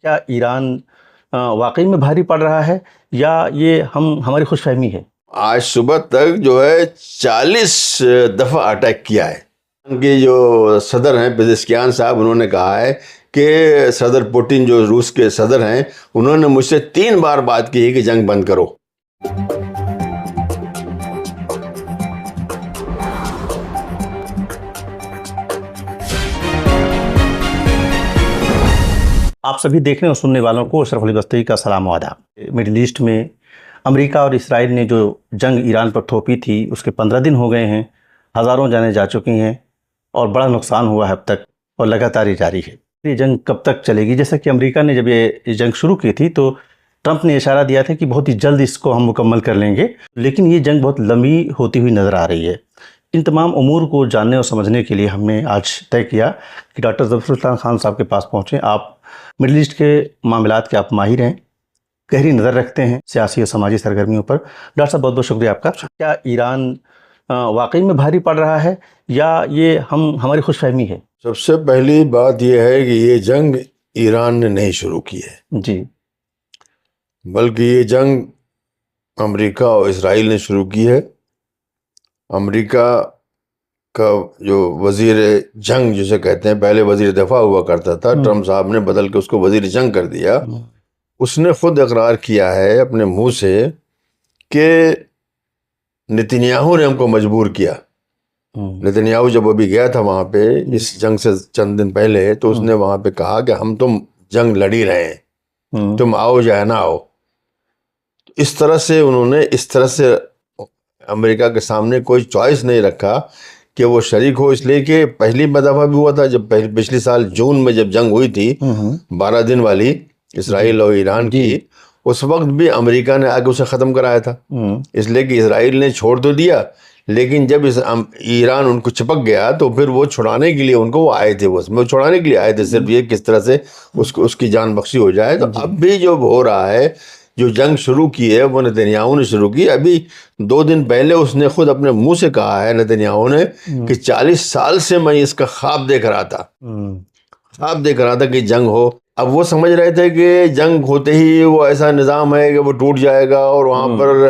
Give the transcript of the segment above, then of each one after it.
کیا ایران واقعی میں بھاری پڑ رہا ہے یا یہ ہماری خوش فہمی ہے؟ آج صبح تک جو ہے 40 دفعہ اٹیک کیا ہے. ان کے جو صدر ہیں پزشکیان صاحب، انہوں نے کہا ہے کہ صدر پوٹن جو روس کے صدر ہیں، انہوں نے مجھ سے 3 بار بات کی ہے کہ جنگ بند کرو. آپ سبھی دیکھنے اور سننے والوں کو اشرف علی بستئی کا سلام و آداب. مڈل ایسٹ میں امریکہ اور اسرائیل نے جو جنگ ایران پر تھوپی تھی اس کے 15 دن ہو گئے ہیں، ہزاروں جانیں جا چکی ہیں اور بڑا نقصان ہوا ہے اب تک، اور لگاتار یہ جاری ہے. یہ جنگ کب تک چلے گی؟ جیسا کہ امریکہ نے جب یہ جنگ شروع کی تھی تو ٹرمپ نے اشارہ دیا تھا کہ بہت ہی جلد اس کو ہم مکمل کر لیں گے، لیکن یہ جنگ بہت لمبی ہوتی ہوئی نظر آ رہی ہے. ان تمام امور کو جاننے اور سمجھنے کے لیے ہم نے آج طے کیا کہ ڈاکٹر ظفراللہ خان صاحب کے پاس پہنچیں. آپ مڈل ایسٹ کے معاملات کے آپ ماہر ہیں، گہری نظر رکھتے ہیں سیاسی اور سماجی سرگرمیوں پر. ڈاکٹر صاحب بہت بہت شکریہ آپ کا. کیا ایران واقعی میں بھاری پڑ رہا ہے یا یہ ہماری خوش فہمی ہے؟ سب سے پہلی بات یہ ہے کہ یہ جنگ ایران نے نہیں شروع کی ہے جی، بلکہ یہ جنگ امریکہ اور اسرائیل نے شروع کی ہے. امریکہ کا جو وزیر جنگ جسے کہتے ہیں، پہلے وزیر دفاع ہوا کرتا تھا، ٹرمپ صاحب نے بدل کے اس کو وزیر جنگ کر دیا. اس نے خود اقرار کیا ہے اپنے منہ سے کہ نتنیاہو نے ہم کو مجبور کیا. نتنیاہو جب ابھی گیا تھا وہاں پہ اس جنگ سے چند دن پہلے، تو اس نے وہاں پہ کہا کہ ہم تم جنگ لڑ ہی رہے ہیں، تم آؤ یا نہ آؤ. اس طرح سے امریکہ کے سامنے کوئی چوائس نہیں رکھا کہ وہ شریک ہو، اس لیے کہ پہلی دفعہ بھی ہوا تھا جب پچھلی سال جون میں جب جنگ ہوئی تھی 12 دن والی اسرائیل اور ایران کی، اس وقت بھی امریکہ نے آگے اسے ختم کرایا تھا. اس لیے کہ اسرائیل نے چھوڑ تو دیا، لیکن جب ایران ان کو چپک گیا تو پھر وہ چھڑانے کے لیے ان کو وہ آئے تھے، وہ چھڑانے کے لیے آئے تھے، صرف یہ کس طرح سے اس کی جان بخشی ہو جائے. تو اب بھی جو ہو رہا ہے، جو جنگ شروع کی ہے وہ نتنیاہو نے شروع کی. ابھی 2 دن پہلے اس نے خود اپنے منہ سے کہا ہے نتنیاہو نے کہ 40 سال سے میں اس کا خواب دیکھ رہا تھا کہ جنگ ہو. اب وہ سمجھ رہے تھے کہ جنگ ہوتے ہی وہ ایسا نظام ہے کہ وہ ٹوٹ جائے گا اور وہاں پر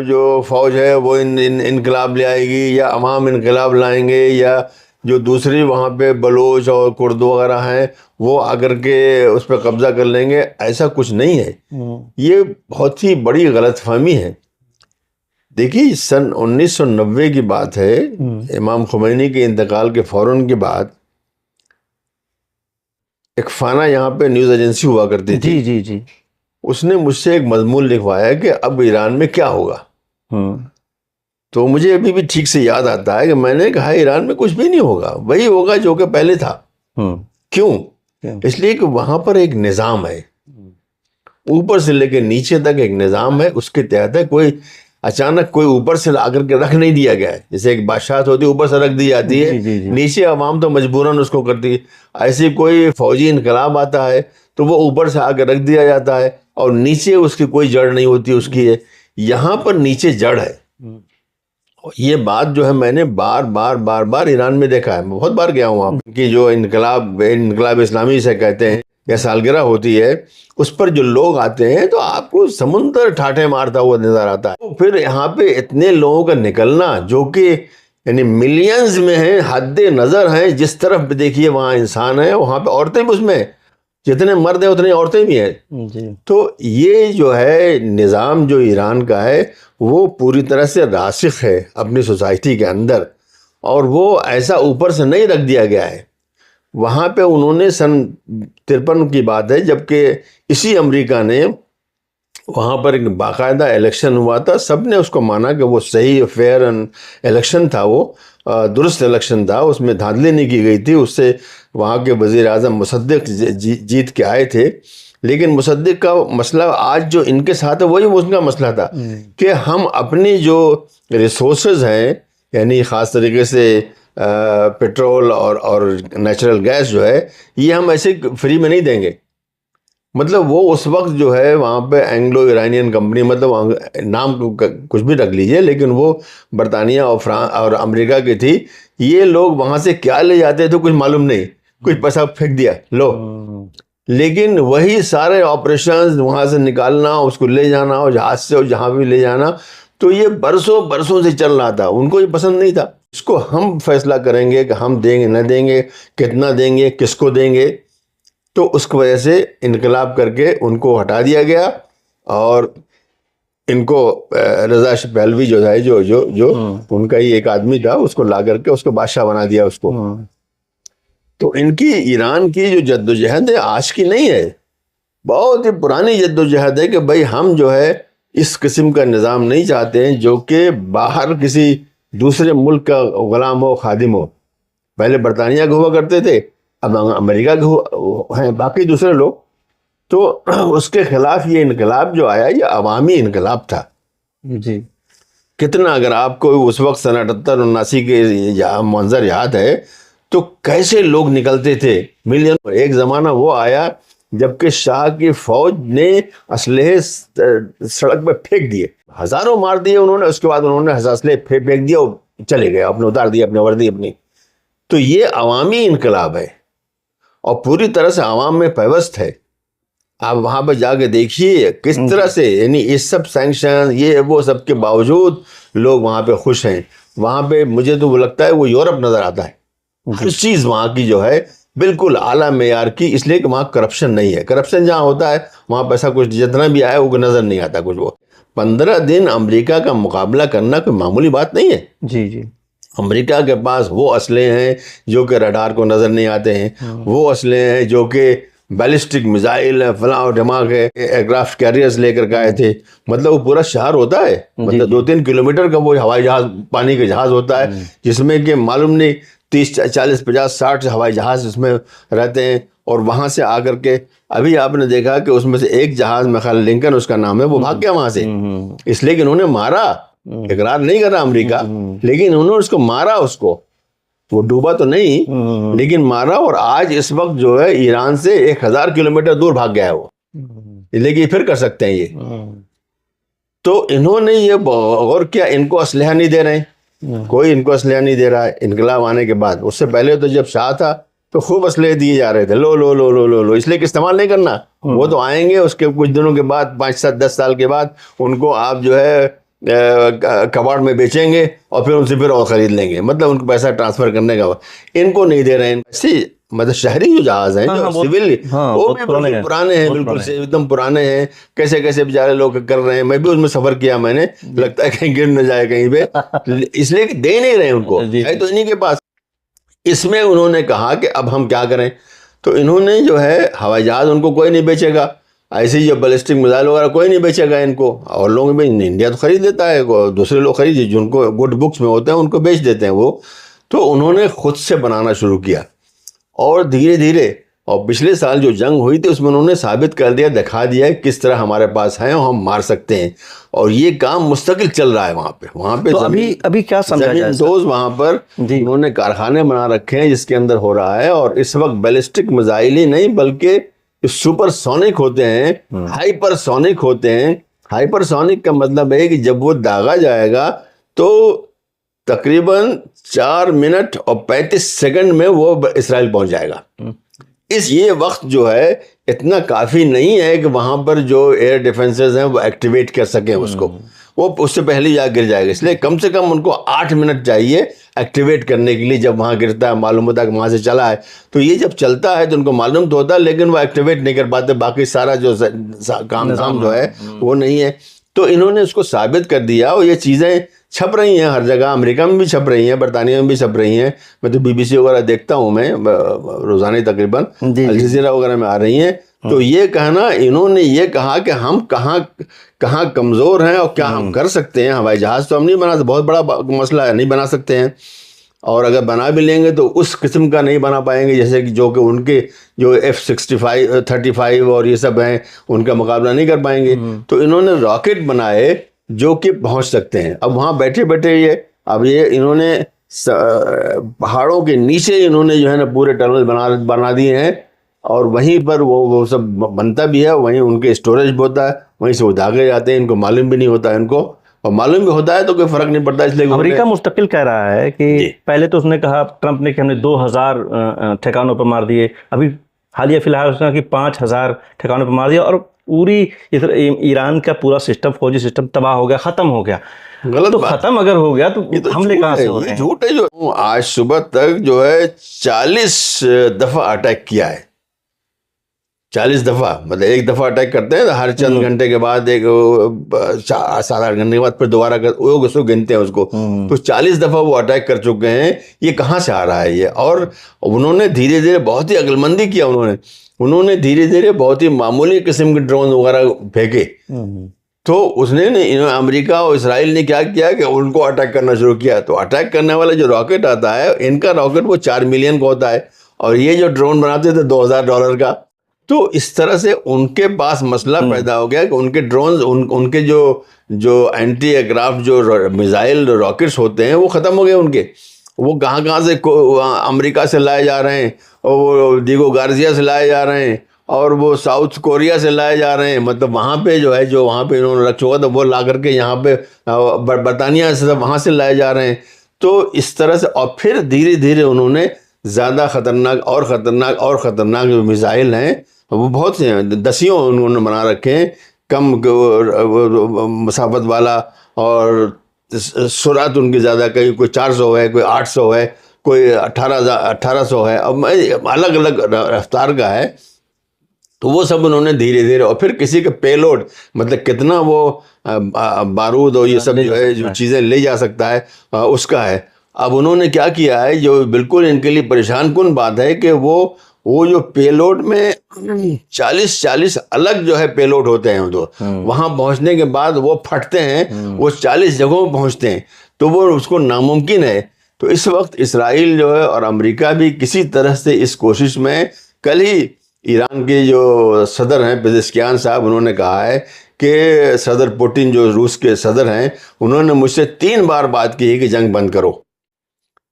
جو فوج ہے وہ انقلاب لے آئے گی، یا عوام انقلاب لائیں گے، یا جو دوسری وہاں پہ بلوچ اور کرد وغیرہ ہیں وہ آ کر کے اس پہ قبضہ کر لیں گے. ایسا کچھ نہیں ہے. یہ بہت ہی بڑی غلط فہمی ہے. دیکھیے، سن 1990 کی بات ہے، امام خمینی کے انتقال کے فوراً کے بعد ایک فانا یہاں پہ نیوز ایجنسی ہوا کرتی تھی. جی اس نے مجھ سے ایک مضمون لکھوایا کہ اب ایران میں کیا ہوگا. تو مجھے ابھی بھی ٹھیک سے یاد آتا ہے کہ میں نے کہا ایران میں کچھ بھی نہیں ہوگا، وہی ہوگا جو کہ پہلے تھا. کیوں؟ اس لیے کہ وہاں پر ایک نظام ہے، اوپر سے لے کے نیچے تک ایک نظام ہے. اس کے تحت ہے، کوئی اچانک کوئی اوپر سے لا کر کے رکھ نہیں دیا گیا ہے. جیسے ایک بادشاہت ہوتی ہے، اوپر سے رکھ دی جاتی ہے، نیچے عوام تو مجبوراً اس کو کرتی ہے. ایسے کوئی فوجی انقلاب آتا ہے تو وہ اوپر سے آ کے رکھ دیا جاتا ہے اور نیچے اس کی کوئی جڑ نہیں ہوتی اس کی ہے. یہاں پر نیچے جڑ ہے. یہ بات جو ہے میں نے بار ایران میں دیکھا ہے. میں بہت بار گیا ہوں وہاں کہ جو انقلاب اسلامی سے کہتے ہیں یا سالگرہ ہوتی ہے، اس پر جو لوگ آتے ہیں تو آپ کو سمندر ٹھاٹھے مارتا ہوا نظر آتا ہے. پھر یہاں پہ اتنے لوگوں کا نکلنا جو کہ یعنی ملینز میں ہیں، حد نظر ہیں. جس طرف دیکھیے وہاں انسان ہیں، وہاں پہ عورتیں بھی، اس میں جتنے مرد ہیں اتنے عورتیں بھی ہیں. تو یہ جو ہے نظام جو ایران کا ہے وہ پوری طرح سے راسخ ہے اپنی سوسائٹی کے اندر، اور وہ ایسا اوپر سے نہیں رکھ دیا گیا ہے. وہاں پہ انہوں نے سن 53 کی بات ہے جبکہ اسی امریکہ نے وہاں پر ایک باقاعدہ الیکشن ہوا تھا. سب نے اس کو مانا کہ وہ صحیح فیئر الیکشن تھا، وہ درست الیکشن تھا، اس میں دھاندلی نہیں کی گئی تھی. اس سے وہاں کے وزیر اعظم مصدق جیت کے آئے تھے. لیکن مصدق کا مسئلہ آج جو ان کے ساتھ ہے وہی اس کا مسئلہ تھا کہ ہم اپنی جو ریسورسز ہیں، یعنی خاص طریقے سے پیٹرول اور نیچرل گیس جو ہے، یہ ہم ایسے فری میں نہیں دیں گے. مطلب وہ اس وقت جو ہے وہاں پہ اینگلو ایرانین کمپنی، مطلب نام کچھ بھی رکھ لیجئے، لیکن وہ برطانیہ اور امریکہ کی تھی. یہ لوگ وہاں سے کیا لے جاتے تھے کچھ معلوم نہیں، کچھ پیسہ پھینک دیا، لو لیکن وہی سارے آپریشنز وہاں سے نکالنا، اس کو لے جانا، اور جہاز سے اور جہاں بھی لے جانا، تو یہ برسوں برسوں سے چل رہا تھا. ان کو یہ پسند نہیں تھا. اس کو ہم فیصلہ کریں گے کہ ہم دیں گے نہ دیں گے، کتنا دیں گے، کس کو دیں گے. تو اس کی وجہ سے انقلاب کر کے ان کو ہٹا دیا گیا، اور ان کو رضا شاہ پہلوی جو ہے جو ان کا ہی ایک آدمی تھا، اس کو لا کر کے اس کو بادشاہ بنا دیا اس کو. تو ان کی ایران کی جو جدوجہد ہے آج کی نہیں ہے، بہت ہی پرانی جدوجہد ہے کہ بھائی ہم جو ہے اس قسم کا نظام نہیں چاہتے ہیں جو کہ باہر کسی دوسرے ملک کا غلام ہو، خادم ہو. پہلے برطانیہ کے ہوا کرتے تھے، اب امریکہ کے ہیں باقی دوسرے لوگ. تو اس کے خلاف یہ انقلاب جو آیا یہ عوامی انقلاب تھا. جی کتنا، اگر آپ کو اس وقت سن 78-79 کے منظر یاد ہے تو کیسے لوگ نکلتے تھے ملین. ایک زمانہ وہ آیا جب کہ شاہ کی فوج نے اسلحے سڑک پہ پھینک دیے، ہزاروں مار دیے انہوں نے. اس کے بعد انہوں نے اسلحے پھینک دیا اور چلے گئے، اپنے اتار دیے اپنے وردی اپنی. تو یہ عوامی انقلاب ہے اور پوری طرح سے عوام میں پیوست ہے. آپ وہاں پہ جا کے دیکھیے کس طرح سے، یعنی اس سب سینکشن یہ وہ سب کے باوجود لوگ وہاں پہ خوش ہیں. وہاں پہ مجھے تو وہ لگتا ہے وہ یورپ نظر آتا ہے. ہر چیز وہاں کی جو ہے بالکل اعلیٰ معیار کی، اس لیے کہ وہاں کرپشن نہیں ہے. کرپشن جہاں ہوتا ہے وہاں پیسہ کچھ جتنا بھی آئے وہ نظر نہیں آتا کچھ. وہ 15 دن امریکہ کا مقابلہ کرنا کوئی معمولی بات نہیں ہے. جی جی امریکہ کے پاس وہ اسلحے ہیں جو کہ ریڈار کو نظر نہیں آتے ہیں، وہ اسلحے ہیں جو کہ بیلسٹک میزائل فلاں اور دماغ ہے، ایئرکرافٹ کیریئرز لے کر کے آئے تھے. مطلب وہ پورا شہر ہوتا ہے، مطلب 2-3 کلومیٹر کا وہ ہوائی جہاز، پانی کا جہاز ہوتا ہے جس میں کہ معلوم نہیں 30-40-50-60 ہوائی جہاز اس میں رہتے ہیں. اور وہاں سے آ کر کے ابھی آپ نے دیکھا کہ اس میں سے ایک جہاز میں خیال لنکن اس کا نام ہے، وہ بھاگ گیا وہاں سے، اس لیے کہ انہوں نے مارا. اقرار نہیں کر رہا امریکہ، لیکن انہوں نے اس کو مارا. اس کو وہ ڈوبا تو نہیں لیکن مارا. اور آج اس وقت جو ہے ایران سے 1000 کلومیٹر دور بھاگ گیا ہے وہ، لیکن پھر کر سکتے ہیں یہ. تو انہوں نے یہ غور کیا، ان کو اسلحہ نہیں دے رہے ہیں، کوئی ان کو اسلحہ نہیں دے رہا ہے انقلاب آنے کے بعد. اس سے پہلے تو جب شاہ تھا تو خوب اسلحے دیے جا رہے تھے، لو لو لو لو لو لو، اس لیے کہ استعمال نہیں کرنا. وہ تو آئیں گے اس کے کچھ دنوں کے بعد، 5-7-10 سال کے بعد ان کو آپ جو ہے کباڑ میں بیچیں گے اور پھر ان سے پھر اور خرید لیں گے. مطلب ان کو پیسہ ٹرانسفر کرنے کا ان کو نہیں دے رہے ہیں. مطلب شہری جو جہاز ہیں جو سول، وہ بھی بالکل پرانے ہیں، بالکل سے ایک دم پرانے ہیں. کیسے کیسے بیچارے لوگ کر رہے ہیں. میں بھی اس میں سفر کیا، میں نے، لگتا ہے کہیں گر نہ جائے کہیں پہ، اس لیے کہ دے نہیں رہے ان کو، ہے تو انہیں کے پاس. اس میں انہوں نے کہا کہ اب ہم کیا کریں. تو انہوں نے جو ہے ہوائی جہاز ان کو کوئی نہیں بیچے گا، ایسے ہی جو بیلسٹک میزائل وغیرہ کوئی نہیں بیچے گا ان کو. اور لوگ بھی انڈیا تو خرید لیتا ہے، دوسرے لوگ خرید جن کو گڈ بکس میں ہوتے ہیں ان کو بیچ دیتے ہیں وہ. تو انہوں نے خود سے بنانا شروع کیا اور دھیرے دھیرے. اور پچھلے سال جو جنگ ہوئی تھی اس میں انہوں نے ثابت کر دیا، دکھا دیا کس طرح ہمارے پاس ہیں اور ہم مار سکتے ہیں. اور یہ کام مستقل چل رہا ہے وہاں پہ. تو ابھی کیا سمجھا جائے دوز وہاں پر انہوں نے کارخانے بنا رکھے ہیں جس کے اندر ہو رہا ہے. اور اس وقت بیلسٹک میزائل ہی نہیں بلکہ سپر سونک ہوتے ہیں، ہائپر سونک ہوتے ہیں. ہائپر سونک کا مطلب ہے کہ جب وہ داغا جائے گا تو تقریباً 4 منٹ اور 35 سیکنڈ میں وہ اسرائیل پہنچ جائے گا. یہ وقت جو ہے اتنا کافی نہیں ہے کہ وہاں پر جو ایئر ڈیفنسز ہیں وہ ایکٹیویٹ کر سکیں اس کو، وہ اس سے پہلے جا گر جائے گا. اس لیے کم سے کم ان کو 8 منٹ چاہیے ایکٹیویٹ کرنے کے لیے. جب وہاں گرتا ہے معلوم ہوتا ہے کہ وہاں سے چلا ہے، تو یہ جب چلتا ہے تو ان کو معلوم تو ہوتا ہے لیکن وہ ایکٹیویٹ نہیں کر پاتے. باقی سارا جو کام جو ہے وہ نہیں ہے. تو انہوں نے اس کو ثابت کر دیا اور یہ چیزیں چھپ رہی ہیں ہر جگہ. امریکہ میں بھی چھپ رہی ہیں، برطانیہ میں بھی چھپ رہی ہیں. میں تو BBC وغیرہ دیکھتا ہوں، میں روزانہ تقریباً الجزیرہ وغیرہ میں آ رہی ہیں. تو یہ کہنا، انہوں نے یہ کہا کہ ہم کہاں کمزور ہیں اور کیا ہم کر سکتے ہیں. ہوائی جہاز تو ہم نہیں بنا سکتے، بہت بڑا مسئلہ ہے، نہیں بنا سکتے ہیں. اور اگر بنا بھی لیں گے تو اس قسم کا نہیں بنا پائیں گے جیسے کہ جو کہ ان کے جو F-65 35 اور یہ سب ہیں ان کا مقابلہ نہیں کر پائیں گے. تو انہوں نے راکٹ بنائے جو کہ پہنچ سکتے ہیں. اب وہاں بیٹھے بیٹھے یہ انہوں نے پہاڑوں کے نیچے انہوں نے جو ہے نا پورے ٹنل بنا دیے ہیں. اور وہیں پر وہ سب بنتا بھی ہے، وہیں ان کے اسٹوریج بھی ہوتا ہے، وہیں سے وہ داغے جاتے ہیں. ان کو معلوم بھی نہیں ہوتا ہے، ان کو، اور معلوم بھی ہوتا ہے تو کوئی فرق نہیں پڑتا. اس لیے امریکہ مستقل کہہ رہا ہے کہ پہلے تو اس نے کہا ٹرمپ نے کہ ہم نے 2000 ٹھکانوں پر مار دیے. ابھی حالیہ فی الحال اس نے کہ 5000 ٹھکانوں پہ مار دیا اور پوری ایران کا پورا سسٹم، فوجی سسٹم تباہ ہو گیا، ختم ہو گیا. غلط تو بات. ختم اگر ہو گیا تو حملے کہاں سے ہو رہے ہیں؟ جھوٹ ہے. جو آج صبح تک جو ہے 40 دفعہ اٹیک کیا ہے. 40 دفعہ، مطلب ایک دفعہ اٹیک کرتے ہیں ہر چند گھنٹے کے بعد، ایک 7-8 گھنٹے کے بعد پھر دوبارہ گنتے ہیں اس کو. تو 40 دفعہ وہ اٹیک کر چکے ہیں. یہ کہاں سے آ رہا ہے یہ؟ اور انہوں نے دھیرے دھیرے بہت ہی عقل مندی کیا. انہوں نے دھیرے دھیرے بہت ہی معمولی قسم کے ڈرون وغیرہ پھینکے. تو اس نے امریکہ اور اسرائیل نے کیا کیا کہ ان کو اٹیک کرنا شروع کیا. تو اٹیک کرنے والا جو راکٹ آتا ہے، ان کا راکٹ وہ 4 ملین کا ہوتا ہے، اور یہ جو ڈرون بناتے تھے $2000 کا. تو اس طرح سے ان کے پاس مسئلہ پیدا ہو گیا کہ ان کے ڈرونز، ان کے جو اینٹی ایئر کرافٹ جو میزائل راکٹس ہوتے ہیں وہ ختم ہو گئے ان کے. وہ کہاں سے امریکہ سے لائے جا رہے ہیں، اور وہ دیگو گارزیا سے لائے جا رہے ہیں، اور وہ ساؤتھ کوریا سے لائے جا رہے ہیں. مطلب وہاں پہ جو ہے، جو وہاں پہ انہوں نے رکھا ہوا تھا وہ لا کر کے یہاں پہ برطانیہ سے وہاں سے لائے جا رہے ہیں. تو اس طرح سے، اور پھر دھیرے دھیرے انہوں نے زیادہ خطرناک اور خطرناک اور خطرناک جو میزائل ہیں وہ بہت سے ہیں، دسیوں انہوں نے بنا رکھے ہیں، کم مسافت والا، اور سرعت ان کی زیادہ، کوئی 400 ہے، کوئی 800 ہے، کوئی 1800 ہے، اب الگ الگ رفتار کا ہے. تو وہ سب انہوں نے دھیرے دھیرے، اور پھر کسی کا پیلوڈ، مطلب کتنا وہ بارود اور یہ سب جو ہے جو چیزیں لے جا سکتا ہے، اس کا ہے. اب انہوں نے کیا کیا ہے جو بالکل ان کے لیے پریشان کن بات ہے کہ وہ جو پیلوڈ میں 40 الگ جو ہے پیلوڈ ہوتے ہیں. تو وہاں پہنچنے کے بعد وہ پھٹتے ہیں، وہ 40 جگہوں پہنچتے ہیں. تو وہ اس کو ناممکن ہے. تو اس وقت اسرائیل جو ہے اور امریکہ بھی کسی طرح سے اس کوشش میں، کل ہی ایران کے جو صدر ہیں پزشکیان صاحب، انہوں نے کہا ہے کہ صدر پوٹن جو روس کے صدر ہیں، انہوں نے مجھ سے 3 بار بات کی ہے کہ جنگ بند کرو.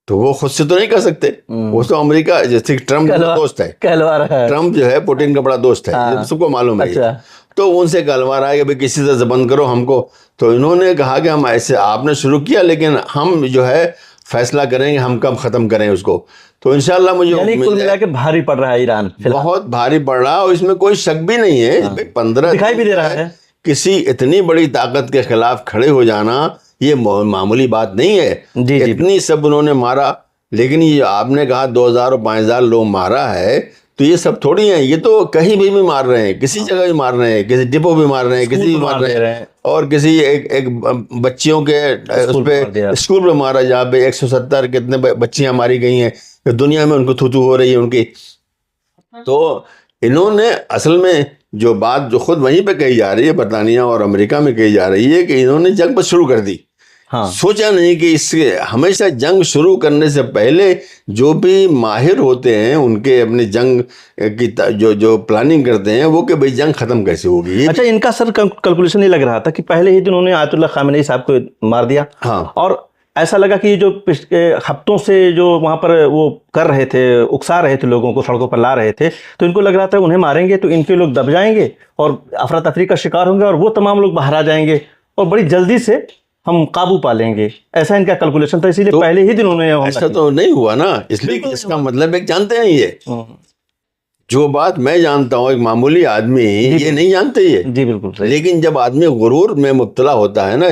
تو وہ خود سے تو نہیں کر سکتے. وہ تو امریکہ، جیسے ٹرمپ کا دوست ہے، ٹرمپ جو ہے پوٹن کا بڑا دوست ہے، سب کو معلوم ہے. تو ان سے کہلوا رہا ہے کہ بھئی کسی سے بند کرو ہم کو. تو انہوں نے کہا کہ ہم ایسے، آپ نے شروع کیا لیکن ہم جو ہے فیصلہ کریں گے ہم کب ختم کریں اس کو. تو انشاءاللہ مجھے کل ملا کے بھاری پڑ رہا ہے ایران، بہت بھاری پڑ رہا ہے، اور اس میں کوئی شک بھی نہیں ہے. 15 دکھائی بھی دے رہا ہے. کسی اتنی بڑی طاقت کے خلاف کھڑے ہو جانا یہ معمولی بات نہیں ہے. اتنی سب انہوں نے مارا. لیکن یہ آپ نے کہا 2000 اور 5000 لوگ مارا ہے، تو یہ سب تھوڑی ہیں. یہ تو کہیں بھی مار رہے ہیں، کسی جگہ بھی مار رہے ہیں، کسی ڈپو بھی مار رہے ہیں، کسی بھی مار رہے ہیں، اور کسی ایک بچیوں کے اس پہ اسکول پہ مارا جہاں پہ 170 کتنے بچیاں ماری گئی ہیں دنیا میں، ان کو تھو ہو رہی ہے ان کی. تو انہوں نے اصل میں جو بات جو خود وہیں پہ کہی جا رہی ہے، برطانیہ اور امریکہ میں کہی جا رہی ہے کہ انہوں نے جنگ بس شروع کر دی. سوچا نہیں کہ اس کے ہمیشہ جنگ شروع کرنے سے پہلے جو بھی ماہر ہوتے ہیں ان کے اپنی جنگ کی جو پلاننگ کرتے ہیں وہ کہ بھئی جنگ ختم کیسے ہوگی. اچھا، ان کا سر کیلکولیشن یہ لگ رہا تھا کہ پہلے ہی دن انہوں نے آیت اللہ خامنئی صاحب کو مار دیا. اور ایسا لگا کہ جو ہفتوں سے جو وہاں پر وہ کر رہے تھے، اکسا رہے تھے لوگوں کو، سڑکوں پر لا رہے تھے، تو ان کو لگ رہا تھا انہیں ماریں گے تو ان کے لوگ دب جائیں گے اور افراتفری کا شکار ہوں گے، اور وہ تمام لوگ باہر آ جائیں گے اور بڑی جلدی سے ہم قابو پا لیں گے. ایسا ان کا کیلکولیشن تھا، اسی لیے پہلے ہی دن انہوں نے ایسا تو نہیں ہوا نا. اس لیے اس کا مطلب ایک جانتے ہیں، یہ جو بات میں جانتا ہوں ایک معمولی آدمی یہ نہیں جانتے یہ. جی بالکل. لیکن جب آدمی غرور میں مبتلا ہوتا ہے نا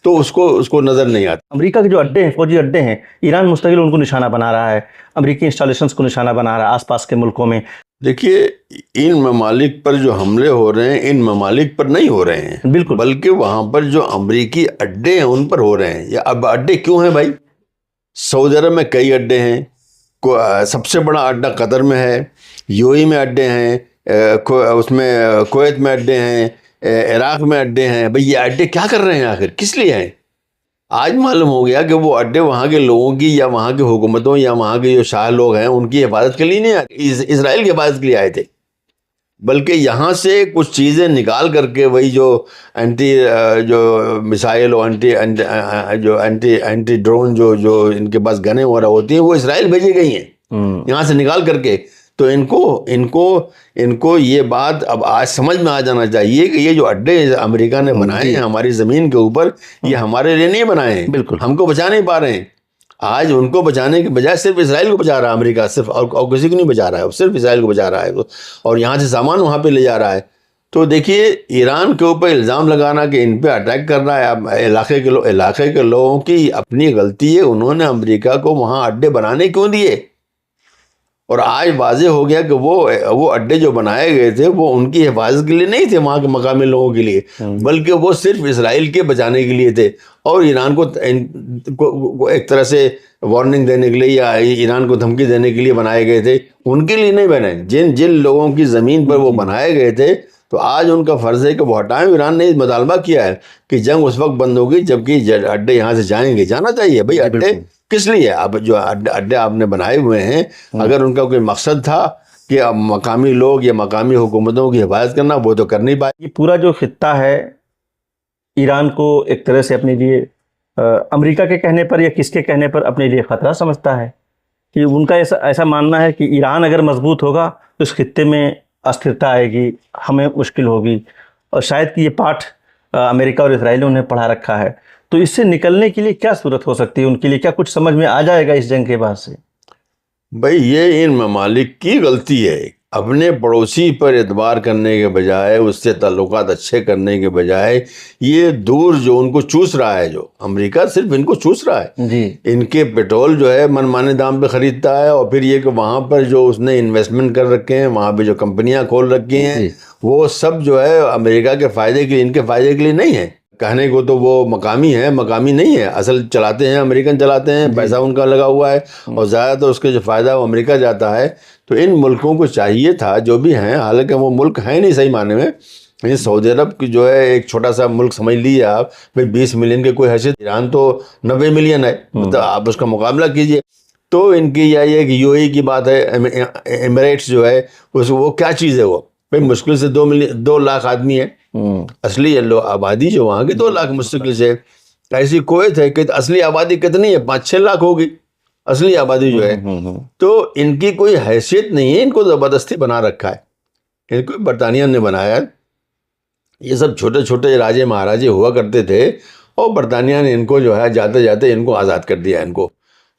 تو اس کو نظر نہیں آتا. امریکہ کے جو اڈے ہیں، فوجی اڈے ہیں، ایران مستقل ان کو نشانہ بنا رہا ہے، امریکی انسٹالیشنز کو نشانہ بنا رہا ہے آس پاس کے ملکوں میں. دیکھیے، ان ممالک پر جو حملے ہو رہے ہیں ان ممالک پر نہیں ہو رہے ہیں بالکل، بلکہ وہاں پر جو امریکی اڈے ہیں ان پر ہو رہے ہیں. یا اب اڈے کیوں ہیں بھائی؟ سعودی عرب میں کئی اڈے ہیں، سب سے بڑا اڈا قطر میں ہے، UAE میں اڈے ہیں، اس میں کویت میں اڈے ہیں، عراق میں اڈے ہیں. بھئی یہ اڈے کیا کر رہے ہیں آخر، کس لیے ہیں؟ آج معلوم ہو گیا کہ وہ اڈے وہاں کے لوگوں کی یا وہاں کی حکومتوں یا وہاں کے جو شاہ لوگ ہیں ان کی حفاظت کے لیے نہیں آئے، اسرائیل کی حفاظت کے لیے آئے تھے، بلکہ یہاں سے کچھ چیزیں نکال کر کے وہی جو جو میسائل اور اینٹی ڈرون جو ان کے پاس گنیں وغیرہ ہوتی ہیں وہ اسرائیل بھیجی گئی ہیں یہاں سے نکال کر کے. تو ان کو یہ بات اب آج سمجھ میں آ جانا چاہیے کہ یہ جو اڈے امریکہ نے بنائے ہیں ہماری زمین کے اوپر، یہ ہمارے لیے نہیں بنائے ہیں، بالکل ہم کو بچا نہیں پا رہے ہیں. آج ان کو بچانے کے بجائے صرف اسرائیل کو بچا رہا ہے امریکہ، صرف اور کسی کو نہیں بچا رہا ہے، صرف اسرائیل کو بچا رہا ہے، اور یہاں سے سامان وہاں پہ لے جا رہا ہے۔ تو دیکھیے ایران کے اوپر الزام لگانا کہ ان پہ اٹیک کر رہا ہے، اب علاقے کے لوگوں کی اپنی غلطی ہے، انہوں نے امریکہ کو وہاں اڈے بنانے کیوں دیے؟ اور آج واضح ہو گیا کہ وہ اڈے جو بنائے گئے تھے وہ ان کی حفاظت کے لیے نہیں تھے، وہاں کے مقامی لوگوں کے لیے، بلکہ وہ صرف اسرائیل کے بچانے کے لیے تھے، اور ایران کو ایک طرح سے وارننگ دینے کے لیے یا ایران کو دھمکی دینے کے لیے بنائے گئے تھے، ان کے لیے نہیں بنے۔ جن لوگوں کی زمین پر وہ بنائے گئے تھے، تو آج ان کا فرض ہے کہ وہ ہٹائیں۔ ایران نے مطالبہ کیا ہے کہ جنگ اس وقت بند ہوگی جبکہ اڈے یہاں سے جائیں گے، جانا چاہیے بھائی، اڈے کس لیے؟ اب جو اڈے آپ نے بنائے ہوئے ہیں، اگر ان کا کوئی مقصد تھا کہ اب مقامی لوگ یا مقامی حکومتوں کی حفاظت کرنا، وہ تو کر نہیں پائے۔ یہ پورا جو خطہ ہے ایران کو ایک طرح سے اپنے لیے امریکہ کے کہنے پر یا کس کے کہنے پر اپنے لیے خطرہ سمجھتا ہے، کہ ان کا ایسا ماننا ہے کہ ایران اگر مضبوط ہوگا تو اس خطے میں استھرتا آئے گی، ہمیں مشکل ہوگی، اور شاید کہ یہ پاٹھ امریکہ اور اسرائیل نے انہیں پڑھا رکھا ہے۔ تو اس سے نکلنے کے لیے کیا صورت ہو سکتی ہے ان کے لیے؟ کیا کچھ سمجھ میں آ جائے گا اس جنگ کے بعد سے؟ بھائی یہ ان ممالک کی غلطی ہے، اپنے پڑوسی پر اعتبار کرنے کے بجائے، اس سے تعلقات اچھے کرنے کے بجائے، یہ دور جو ان کو چوس رہا ہے، جو امریکہ صرف ان کو چوس رہا ہے جی، ان کے پیٹرول جو ہے من مانے دام پہ خریدتا ہے، اور پھر یہ کہ وہاں پر جو اس نے انویسٹمنٹ کر رکھے ہیں، وہاں پہ جو کمپنیاں کھول رکھی ہیں، وہ سب جو ہے امریکہ کے فائدے کے لیے، ان کے فائدے کے لیے نہیں ہے۔ کہنے کو تو وہ مقامی ہے، مقامی نہیں ہے، اصل چلاتے ہیں امریکن چلاتے ہیں، پیسہ ان کا لگا ہوا ہے، اور زیادہ تر اس کے جو فائدہ وہ امریکہ جاتا ہے۔ تو ان ملکوں کو چاہیے تھا، جو بھی ہیں، حالانکہ وہ ملک ہیں نہیں صحیح معنی میں، سعودی عرب کی جو ہے ایک چھوٹا سا ملک سمجھ لیجیے آپ، 20 ملین کے کوئی حیثیت، ایران تو 90 ملین ہے، مطلب آپ اس کا مقابلہ کیجئے۔ تو ان کی یا یہ کہ یو اے کی بات ہے، ایمریٹس جو ہے وہ کیا چیز ہے؟ وہ بھائی مشکل سے 2 لاکھ آدمی ہے، اصلی آبادی جو وہاں کی 2 لاکھ مستقل سے۔ ایسی کویت ہے کہ اصلی آبادی کتنی ہے؟ 5-6 لاکھ ہوگی اصلی آبادی جو ہے۔ تو ان کی کوئی حیثیت نہیں ہے، ان کو زبردستی بنا رکھا ہے، ان کو برطانیہ نے بنایا۔ یہ سب چھوٹے چھوٹے راجے مہاراجے ہوا کرتے تھے، اور برطانیہ نے ان کو جو ہے جاتے جاتے ان کو آزاد کر دیا، ان کو،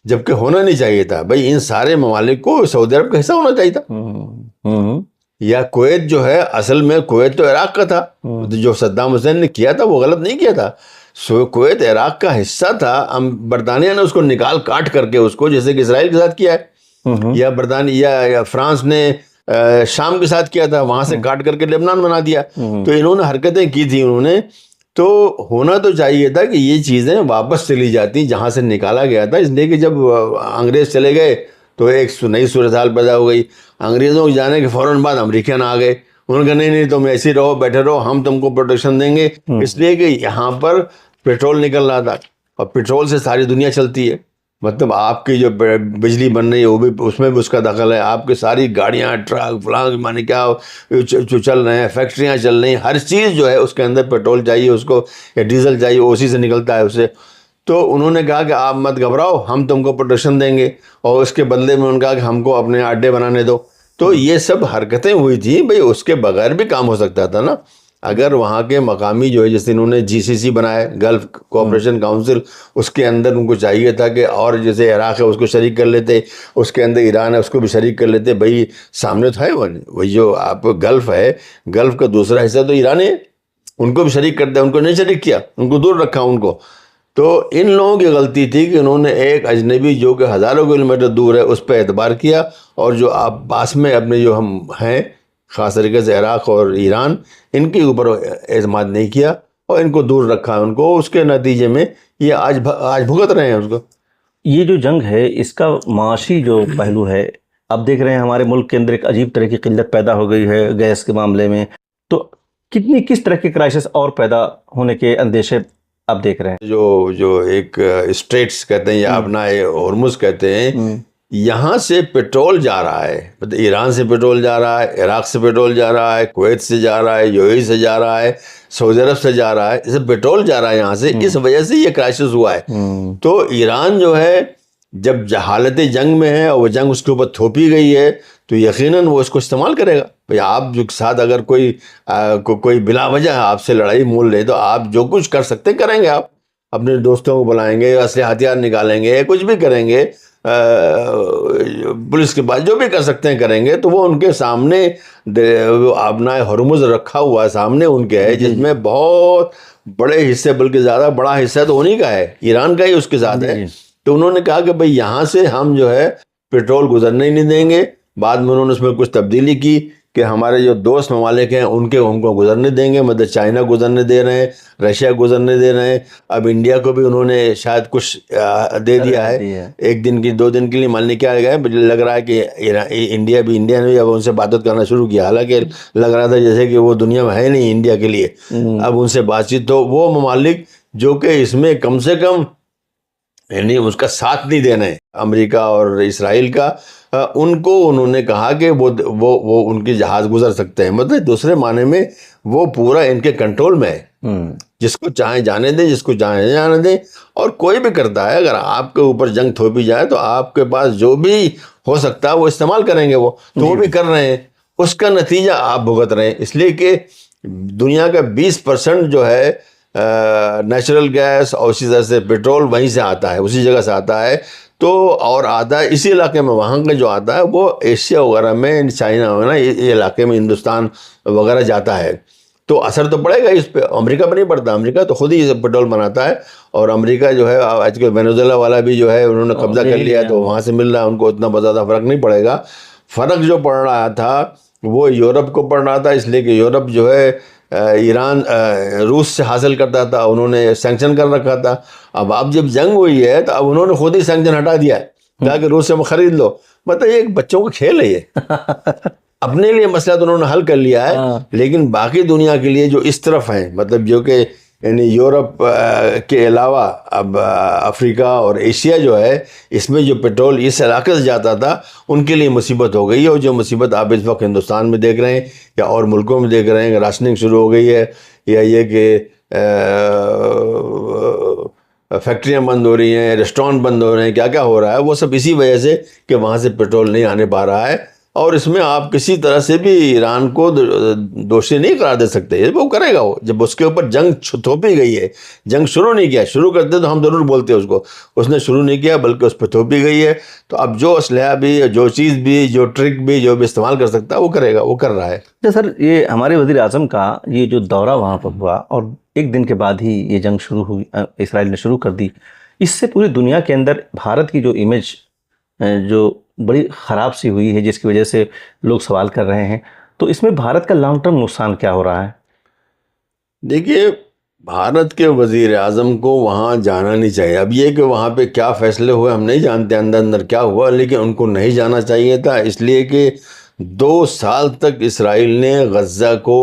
جبکہ ہونا نہیں چاہیے تھا بھائی۔ ان سارے ممالک کو سعودی عرب کا حصہ ہونا چاہیے تھا، یا کویت جو ہے، اصل میں کویت تو عراق کا تھا، جو صدام حسین نے کیا تھا وہ غلط نہیں کیا تھا، کویت عراق کا حصہ تھا، برطانیہ نے اس کو نکال کاٹ کر کے اس کو، جیسے کہ اسرائیل کے ساتھ کیا ہے، یا برطانیہ یا فرانس نے شام کے ساتھ کیا تھا، وہاں سے کاٹ کر کے لبنان بنا دیا۔ تو انہوں نے حرکتیں کی تھی انہوں نے، تو ہونا تو چاہیے تھا کہ یہ چیزیں واپس چلی جاتی جہاں سے نکالا گیا تھا، اس لیے کہ جب انگریز چلے گئے تو ایک نئی صورتحال پیدا ہو گئی۔ انگریزوں کے جانے کے فوراً بعد امریکن آ گئے، انہوں نے کہا نہیں تم ایسے رہو، بیٹھے رہو، ہم تم کو پروٹیکشن دیں گے، اس لیے کہ یہاں پر پیٹرول نکل رہا تھا، اور پیٹرول سے ساری دنیا چلتی ہے، مطلب آپ کی جو بجلی بن رہی ہے وہ بھی اس میں بھی اس کا دخل ہے، آپ کی ساری گاڑیاں، ٹرک، فلاں مانے کیا چل رہے ہیں، فیکٹریاں چل رہی ہیں، ہر چیز جو ہے اس کے اندر پیٹرول چاہیے اس کو، یا ڈیزل چاہیے، اسی سے نکلتا ہے اسے۔ تو انہوں نے کہا کہ آپ مت گھبراؤ، ہم تم کو پروٹیکشن دیں گے، اور اس کے بدلے میں انہوں نے کہا کہ ہم کو اپنے اڈے بنانے دو۔ تو یہ سب حرکتیں ہوئی تھی بھئی، اس کے بغیر بھی کام ہو سکتا تھا نا، اگر وہاں کے مقامی جو ہے، جیسے انہوں نے GCC بنائے، گلف کوآپریشن کاؤنسل، اس کے اندر ان کو چاہیے تھا کہ، اور جیسے عراق ہے اس کو شریک کر لیتے، اس کے اندر ایران ہے اس کو بھی شریک کر لیتے، بھئی سامنے تو ہے وہی جو آپ گلف ہے، گلف کا دوسرا حصہ تو ایران ہے، ان کو بھی شریک کر دیا، ان کو نہیں شریک کیا، ان کو دور رکھا ان کو۔ تو ان لوگوں کی غلطی تھی کہ انہوں نے ایک اجنبی جو کہ ہزاروں کلومیٹر دور ہے اس پہ اعتبار کیا، اور جو آپ پاس میں اپنے جو ہم ہیں، خاص طریقے سے عراق اور ایران، ان کے اوپر اعتماد نہیں کیا، اور ان کو دور رکھا ان کو، اس کے نتیجے میں یہ آج بھگت رہے ہیں اس کو۔ یہ جو جنگ ہے اس کا معاشی جو پہلو ہے، اب دیکھ رہے ہیں ہمارے ملک کے اندر ایک عجیب طرح کی قلت پیدا ہو گئی ہے گیس کے معاملے میں، تو کس طرح کے کرائسس اور پیدا ہونے کے اندیشے آپ دیکھ رہے ہیں؟ جو ایک اسٹریٹس کہتے ہیں، یا اپنا ہرمز کہتے ہیں، یہاں سے پیٹرول جا رہا ہے، مطلب ایران سے پیٹرول جا رہا ہے، عراق سے پیٹرول جا رہا ہے، کویت سے جا رہا ہے، UAE سے جا رہا ہے، سعودی عرب سے جا رہا ہے، اسے پیٹرول جا رہا ہے یہاں سے، اس وجہ سے یہ کرائسس ہوا ہے۔ تو ایران جو ہے جب حالت جنگ میں ہے، اور وہ جنگ اس کے اوپر تھوپی گئی ہے، تو یقیناً وہ اس کو استعمال کرے گا۔ بھئی آپ جو ساتھ اگر کوئی بلا وجہ آپ سے لڑائی مول لے، تو آپ جو کچھ کر سکتے کریں گے، آپ اپنے دوستوں کو بلائیں گے, اسلحہ ہتھیار نکالیں گے, کچھ بھی کریں گے, پولیس کے پاس جو بھی کر سکتے ہیں کریں گے, تو وہ ان کے سامنے آبنائے ہرمز رکھا ہوا ہے سامنے ان کے ہے, جس میں بہت بڑے حصے, بلکہ زیادہ بڑا حصہ تو انہی کا ہے, ایران کا ہی اس کے ساتھ ہے. تو انہوں نے کہا کہ بھئی یہاں سے ہم جو ہے پیٹرول گزرنے ہی نہیں دیں گے. بعد میں انہوں نے اس میں کچھ تبدیلی کی کہ ہمارے جو دوست ممالک ہیں ان کو گزرنے دیں گے, مطلب چائنا گزرنے دے رہے ہیں, رشیا گزرنے دے رہے ہیں, اب انڈیا کو بھی انہوں نے شاید کچھ دے دیا ہے, 1 دن کی 2 دن کے لیے. مان لیں کیا لگ رہا ہے کہ انڈیا نے بھی اب ان سے بات کرنا شروع کیا, حالانکہ لگ رہا تھا جیسے کہ وہ دنیا میں ہے نہیں انڈیا کے لیے. اب ان سے بات چیت, تو وہ ممالک جو کہ اس میں کم سے کم یعنی اس کا ساتھ نہیں دینا ہے, امریکہ اور اسرائیل کا, ان کو انہوں نے کہا کہ وہ ان کی جہاز گزر سکتے ہیں. مطلب دوسرے معنی میں وہ پورا ان کے کنٹرول میں ہے, جس کو چاہیں جانے دیں, جس کو چاہیں جانے دیں. اور کوئی بھی کرتا ہے, اگر آپ کے اوپر جنگ تھوپی جائے تو آپ کے پاس جو بھی ہو سکتا ہے وہ استعمال کریں گے, وہ تو وہ بھی کر رہے ہیں. اس کا نتیجہ آپ بھگت رہے ہیں, اس لیے کہ دنیا کا 20% جو ہے نیچرل گیس اور اسی طرح سے پیٹرول وہیں سے آتا ہے, اسی جگہ سے آتا ہے. تو اور آتا ہے اسی علاقے میں, وہاں کا جو آتا ہے وہ ایشیا وغیرہ میں, چائنا وغیرہ یہ علاقے میں, ہندوستان وغیرہ جاتا ہے. تو اثر تو پڑے گا اس پہ, امریکہ پہ نہیں پڑتا, امریکہ تو خود ہی پیٹرول بناتا ہے. اور امریکہ جو ہے آج کل وینزویلا والا بھی جو ہے انہوں نے قبضہ کر لیا ہے, تو وہاں سے مل رہا ہے ان کو, اتنا زیادہ فرق نہیں پڑے گا. فرق جو پڑ رہا تھا وہ یورپ کو پڑ رہا تھا, اس لیے کہ یورپ جو ہے ایران روس سے حاصل کرتا تھا, انہوں نے سینکشن کر رکھا تھا. اب جب جنگ ہوئی ہے تو اب انہوں نے خود ہی سینکشن ہٹا دیا ہے, کہا کہ روس سے خرید لو. مطلب یہ ایک بچوں کا کھیل ہے, یہ اپنے لیے مسئلہ تو انہوں نے حل کر لیا ہے, لیکن باقی دنیا کے لیے جو اس طرف ہیں, مطلب جو کہ یعنی یورپ کے علاوہ اب افریقہ اور ایشیا جو ہے, اس میں جو پیٹرول اس علاقے سے جاتا تھا ان کے لیے مصیبت ہو گئی ہے. اور جو مصیبت آپ اس وقت ہندوستان میں دیکھ رہے ہیں یا اور ملکوں میں دیکھ رہے ہیں کہ راشننگ شروع ہو گئی ہے, یا یہ کہ فیکٹریاں بند ہو رہی ہیں, ریسٹورینٹ بند ہو رہے ہیں, کیا کیا ہو رہا ہے, وہ سب اسی وجہ سے کہ وہاں سے پیٹرول نہیں آنے پا رہا ہے. اور اس میں آپ کسی طرح سے بھی ایران کو دوشی نہیں قرار دے سکتے, وہ کرے گا. وہ جب اس کے اوپر جنگ تھوپی گئی ہے, جنگ شروع نہیں کیا, شروع کرتے تو ہم ضرور بولتے اس کو, اس نے شروع نہیں کیا بلکہ اس پہ تھوپی گئی ہے. تو اب جو اسلحہ بھی, جو چیز بھی, جو ٹرک بھی جو بھی استعمال کر سکتا ہے وہ کرے گا, وہ کر رہا ہے. سر یہ ہمارے وزیر اعظم کا یہ جو دورہ وہاں پر ہوا اور 1 دن کے بعد ہی یہ جنگ شروع ہوئی, اسرائیل نے شروع کر دی, اس سے پوری دنیا کے اندر بھارت کی جو امیج جو بڑی خراب سی ہوئی ہے, جس کی وجہ سے لوگ سوال کر رہے ہیں, تو اس میں بھارت کا لانگ ٹرم نقصان کیا ہو رہا ہے؟ دیکھیے, بھارت کے وزیر اعظم کو وہاں جانا نہیں چاہیے. اب یہ کہ وہاں پہ کیا فیصلے ہوئے ہم نہیں جانتے اندر کیا ہوا, لیکن ان کو نہیں جانا چاہیے تھا, اس لیے کہ 2 سال تک اسرائیل نے غزہ کو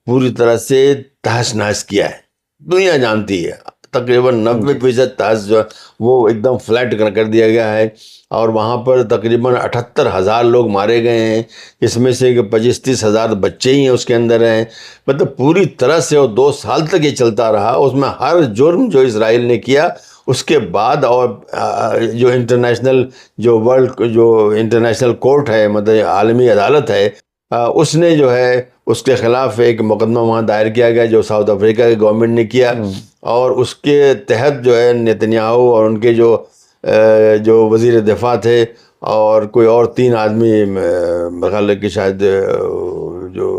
پوری طرح سے تہس نہس کیا ہے. دنیا جانتی ہے تقریباً 90% تہس جو وہ ایک دم فلیٹ کر دیا گیا ہے. اور وہاں پر تقریباً 78,000 لوگ مارے گئے ہیں, اس میں سے 25-30 ہزار بچے ہی ہیں اس کے اندر ہیں. مطلب پوری طرح سے وہ 2 سال تک یہ چلتا رہا. اس میں ہر جرم جو اسرائیل نے کیا اس کے بعد, اور جو انٹرنیشنل جو ورلڈ جو انٹرنیشنل کورٹ ہے, مطلب عالمی عدالت ہے, اس نے جو ہے اس کے خلاف ایک مقدمہ وہاں دائر کیا گیا جو ساؤتھ افریقہ کی گورنمنٹ نے کیا. اور اس کے تحت جو ہے نیتنیاہو اور ان کے جو وزیر دفاع تھے اور کوئی اور 3 آدمی, خیال ہے کہ شاید جو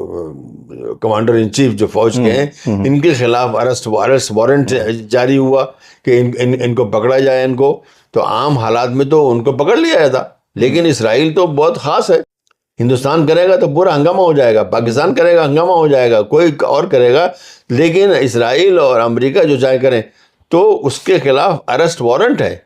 کمانڈر ان چیف جو فوج کے ہیں, ان کے خلاف ارسٹ وارنٹ جاری ہوا کہ ان کو پکڑا جائے. ان کو تو عام حالات میں تو ان کو پکڑ لیا جاتا, لیکن اسرائیل تو بہت خاص ہے. ہندوستان کرے گا تو پورا ہنگامہ ہو جائے گا, پاکستان کرے گا ہنگامہ ہو جائے گا, کوئی اور کرے گا. لیکن اسرائیل اور امریکہ جو چاہے کریں تو اس کے خلاف ارسٹ وارنٹ ہے.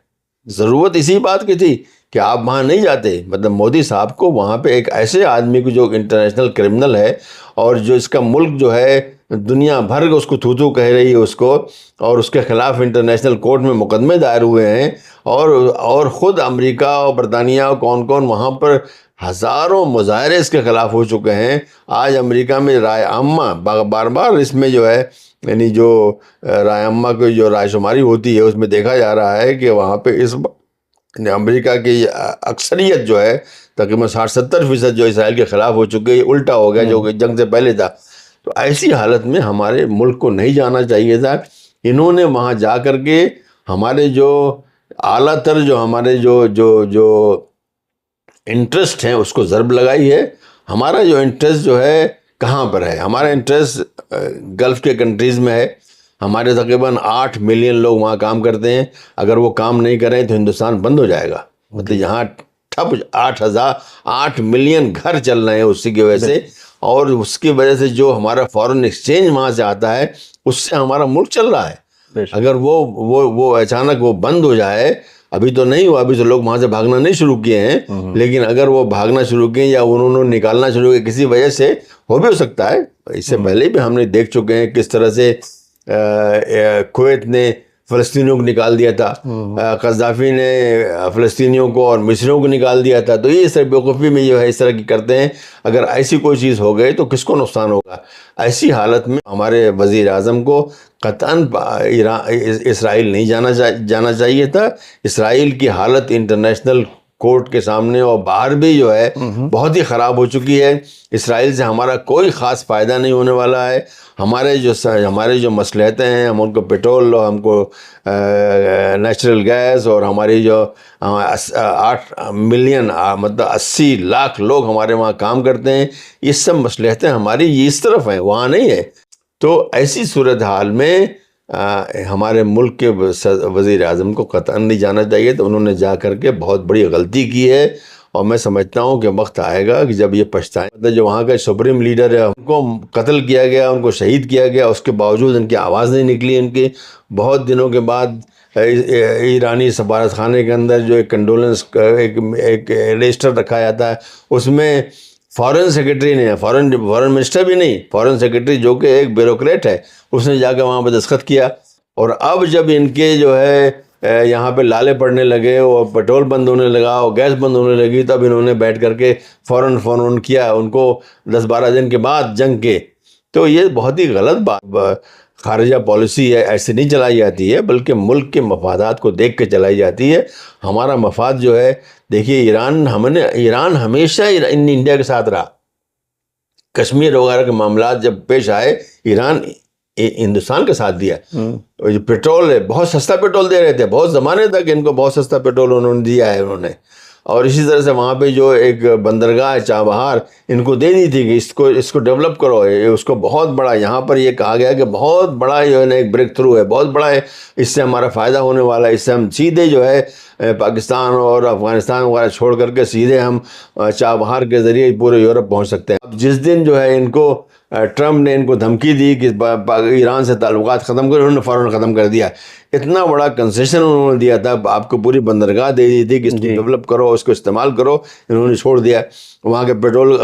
ضرورت اسی بات کی تھی کہ آپ وہاں نہیں جاتے. مطلب مودی صاحب کو وہاں پہ ایک ایسے آدمی کو جو انٹرنیشنل کرمنل ہے اور جو اس کا ملک جو ہے دنیا بھر اس کو تھو کہہ رہی ہے اس کو, اور اس کے خلاف انٹرنیشنل کورٹ میں مقدمے دائر ہوئے ہیں, اور خود امریکہ اور برطانیہ اور کون وہاں پر ہزاروں مظاہرے اس کے خلاف ہو چکے ہیں. آج امریکہ میں رائے عامہ بار اس میں جو ہے یعنی جو رائے عامہ کی جو رائے شماری ہوتی ہے اس میں دیکھا جا رہا ہے کہ وہاں پہ اس امریکہ کی اکثریت جو ہے تقریباً 60-70% جو اسرائیل کے خلاف ہو چکی ہے, الٹا ہو گیا جو کہ جنگ سے پہلے تھا. تو ایسی حالت میں ہمارے ملک کو نہیں جانا چاہیے تھا. انہوں نے وہاں جا کر کے ہمارے جو اعلیٰ تر جو ہمارے جو انٹرسٹ ہیں اس کو ضرب لگائی ہے. ہمارا جو انٹرسٹ جو ہے کہاں پر ہے؟ ہمارا انٹرسٹ گلف کے کنٹریز میں ہے. ہمارے تقریباً 8 ملین لوگ وہاں کام کرتے ہیں. اگر وہ کام نہیں کریں تو ہندوستان بند ہو جائے گا. مطلب یہاں ٹھپ 8 ملین گھر چل رہے ہیں اسی کی وجہ سے, اور اس کی وجہ سے جو ہمارا فارن ایکسچینج وہاں سے آتا ہے اس سے ہمارا ملک چل رہا ہے. اگر وہ اچانک وہ بند ہو جائے, ابھی تو نہیں ہوا, ابھی تو لوگ وہاں سے بھاگنا نہیں شروع کیے ہیں, لیکن اگر وہ بھاگنا شروع کیے یا انہوں نے نکالنا شروع کیا کسی وجہ سے, ہو بھی ہو سکتا ہے. اس سے پہلے بھی ہم نے دیکھ چکے ہیں کس طرح سے کویت نے فلسطینیوں کو نکال دیا تھا, قذافی نے فلسطینیوں کو اور مصریوں کو نکال دیا تھا. تو یہ اس طرح بیوقوفی میں جو ہے اس طرح کی کرتے ہیں. اگر ایسی کوئی چیز ہو گئی تو کس کو نقصان ہوگا؟ ایسی حالت میں ہمارے وزیر اعظم کو قطعاً اسرائیل نہیں جانا چاہیے تھا. اسرائیل کی حالت انٹرنیشنل کورٹ کے سامنے اور باہر بھی جو ہے بہت ہی خراب ہو چکی ہے. اسرائیل سے ہمارا کوئی خاص فائدہ نہیں ہونے والا ہے. ہمارے جو مصلحتیں ہیں, ہم ان کو پیٹرول, ہم کو نیچرل گیس, اور ہماری جو 8 ملین مطلب 80 لاکھ لوگ ہمارے وہاں کام کرتے ہیں, یہ سب مصلحتیں ہماری یہ اس طرف ہیں, وہاں نہیں ہے. تو ایسی صورتحال میں ہمارے ملک کے وزیر اعظم کو قطعاً نہیں جانا چاہیے. تو انہوں نے جا کر کے بہت بڑی غلطی کی ہے, اور میں سمجھتا ہوں کہ وقت آئے گا کہ جب یہ پچھتائیں. مطلب جو وہاں کا سپریم لیڈر ہے ان کو قتل کیا گیا, ان کو شہید کیا گیا, اس کے باوجود ان کی آواز نہیں نکلی. ان کی بہت دنوں کے بعد ایرانی سفارت خانے کے اندر جو ایک کنڈولنس ایک رجسٹر رکھا جاتا ہے, اس میں فارن سیکرٹری نے, فارن منسٹر بھی نہیں, فارن سیکرٹری جو کہ ایک بیوروکریٹ ہے, اس نے جا کے وہاں پہ دستخط کیا. اور اب جب ان کے جو ہے یہاں پہ لالے پڑنے لگے اور پیٹرول بند ہونے لگا اور گیس بند ہونے لگی, تب انہوں نے بیٹھ کر کے فوراً کیا ان کو 10-12 دن کے بعد جنگ کے. تو یہ بہت ہی غلط بات, خارجہ پالیسی ہے ایسے نہیں چلائی جاتی ہے, بلکہ ملک کے مفادات کو دیکھ کے چلائی جاتی ہے. ہمارا مفاد جو ہے, دیکھیے ایران ہمیشہ انڈیا کے ساتھ رہا. کشمیر وغیرہ کے معاملات جب پیش آئے, ایران ہندوستان کا ساتھ دیا. جو پیٹرول ہے, بہت سستا پیٹرول دے رہے تھے, بہت زمانے تک ان کو بہت سستا پیٹرول انہوں نے دیا ہے انہوں نے. اور اسی طرح سے وہاں پہ جو ایک بندرگاہ ہے چابہار, ان کو دے دی تھی کہ اس کو ڈیولپ کرو. اس کو بہت بڑا, یہاں پر یہ کہا گیا کہ بہت بڑا جو ہے نا ایک بریک تھرو ہے, بہت بڑا ہے, اس سے ہمارا فائدہ ہونے والا ہے. اس سے ہم سیدھے جو ہے پاکستان اور افغانستان وغیرہ چھوڑ کر کے سیدھے ہم چابہار کے ذریعے پورے یورپ پہنچ سکتے ہیں. اب جس دن جو ہے ان کو ٹرمپ نے ان کو دھمکی دی کہ ایران سے تعلقات ختم کرو, انہوں نے فوراً ختم کر دیا. اتنا بڑا کنسیشن انہوں نے دیا تھا, آپ کو پوری بندرگاہ دے دی تھی کہ اس کو ڈیولپ کرو, اس کو استعمال کرو, انہوں نے چھوڑ دیا. وہاں کے پیٹرول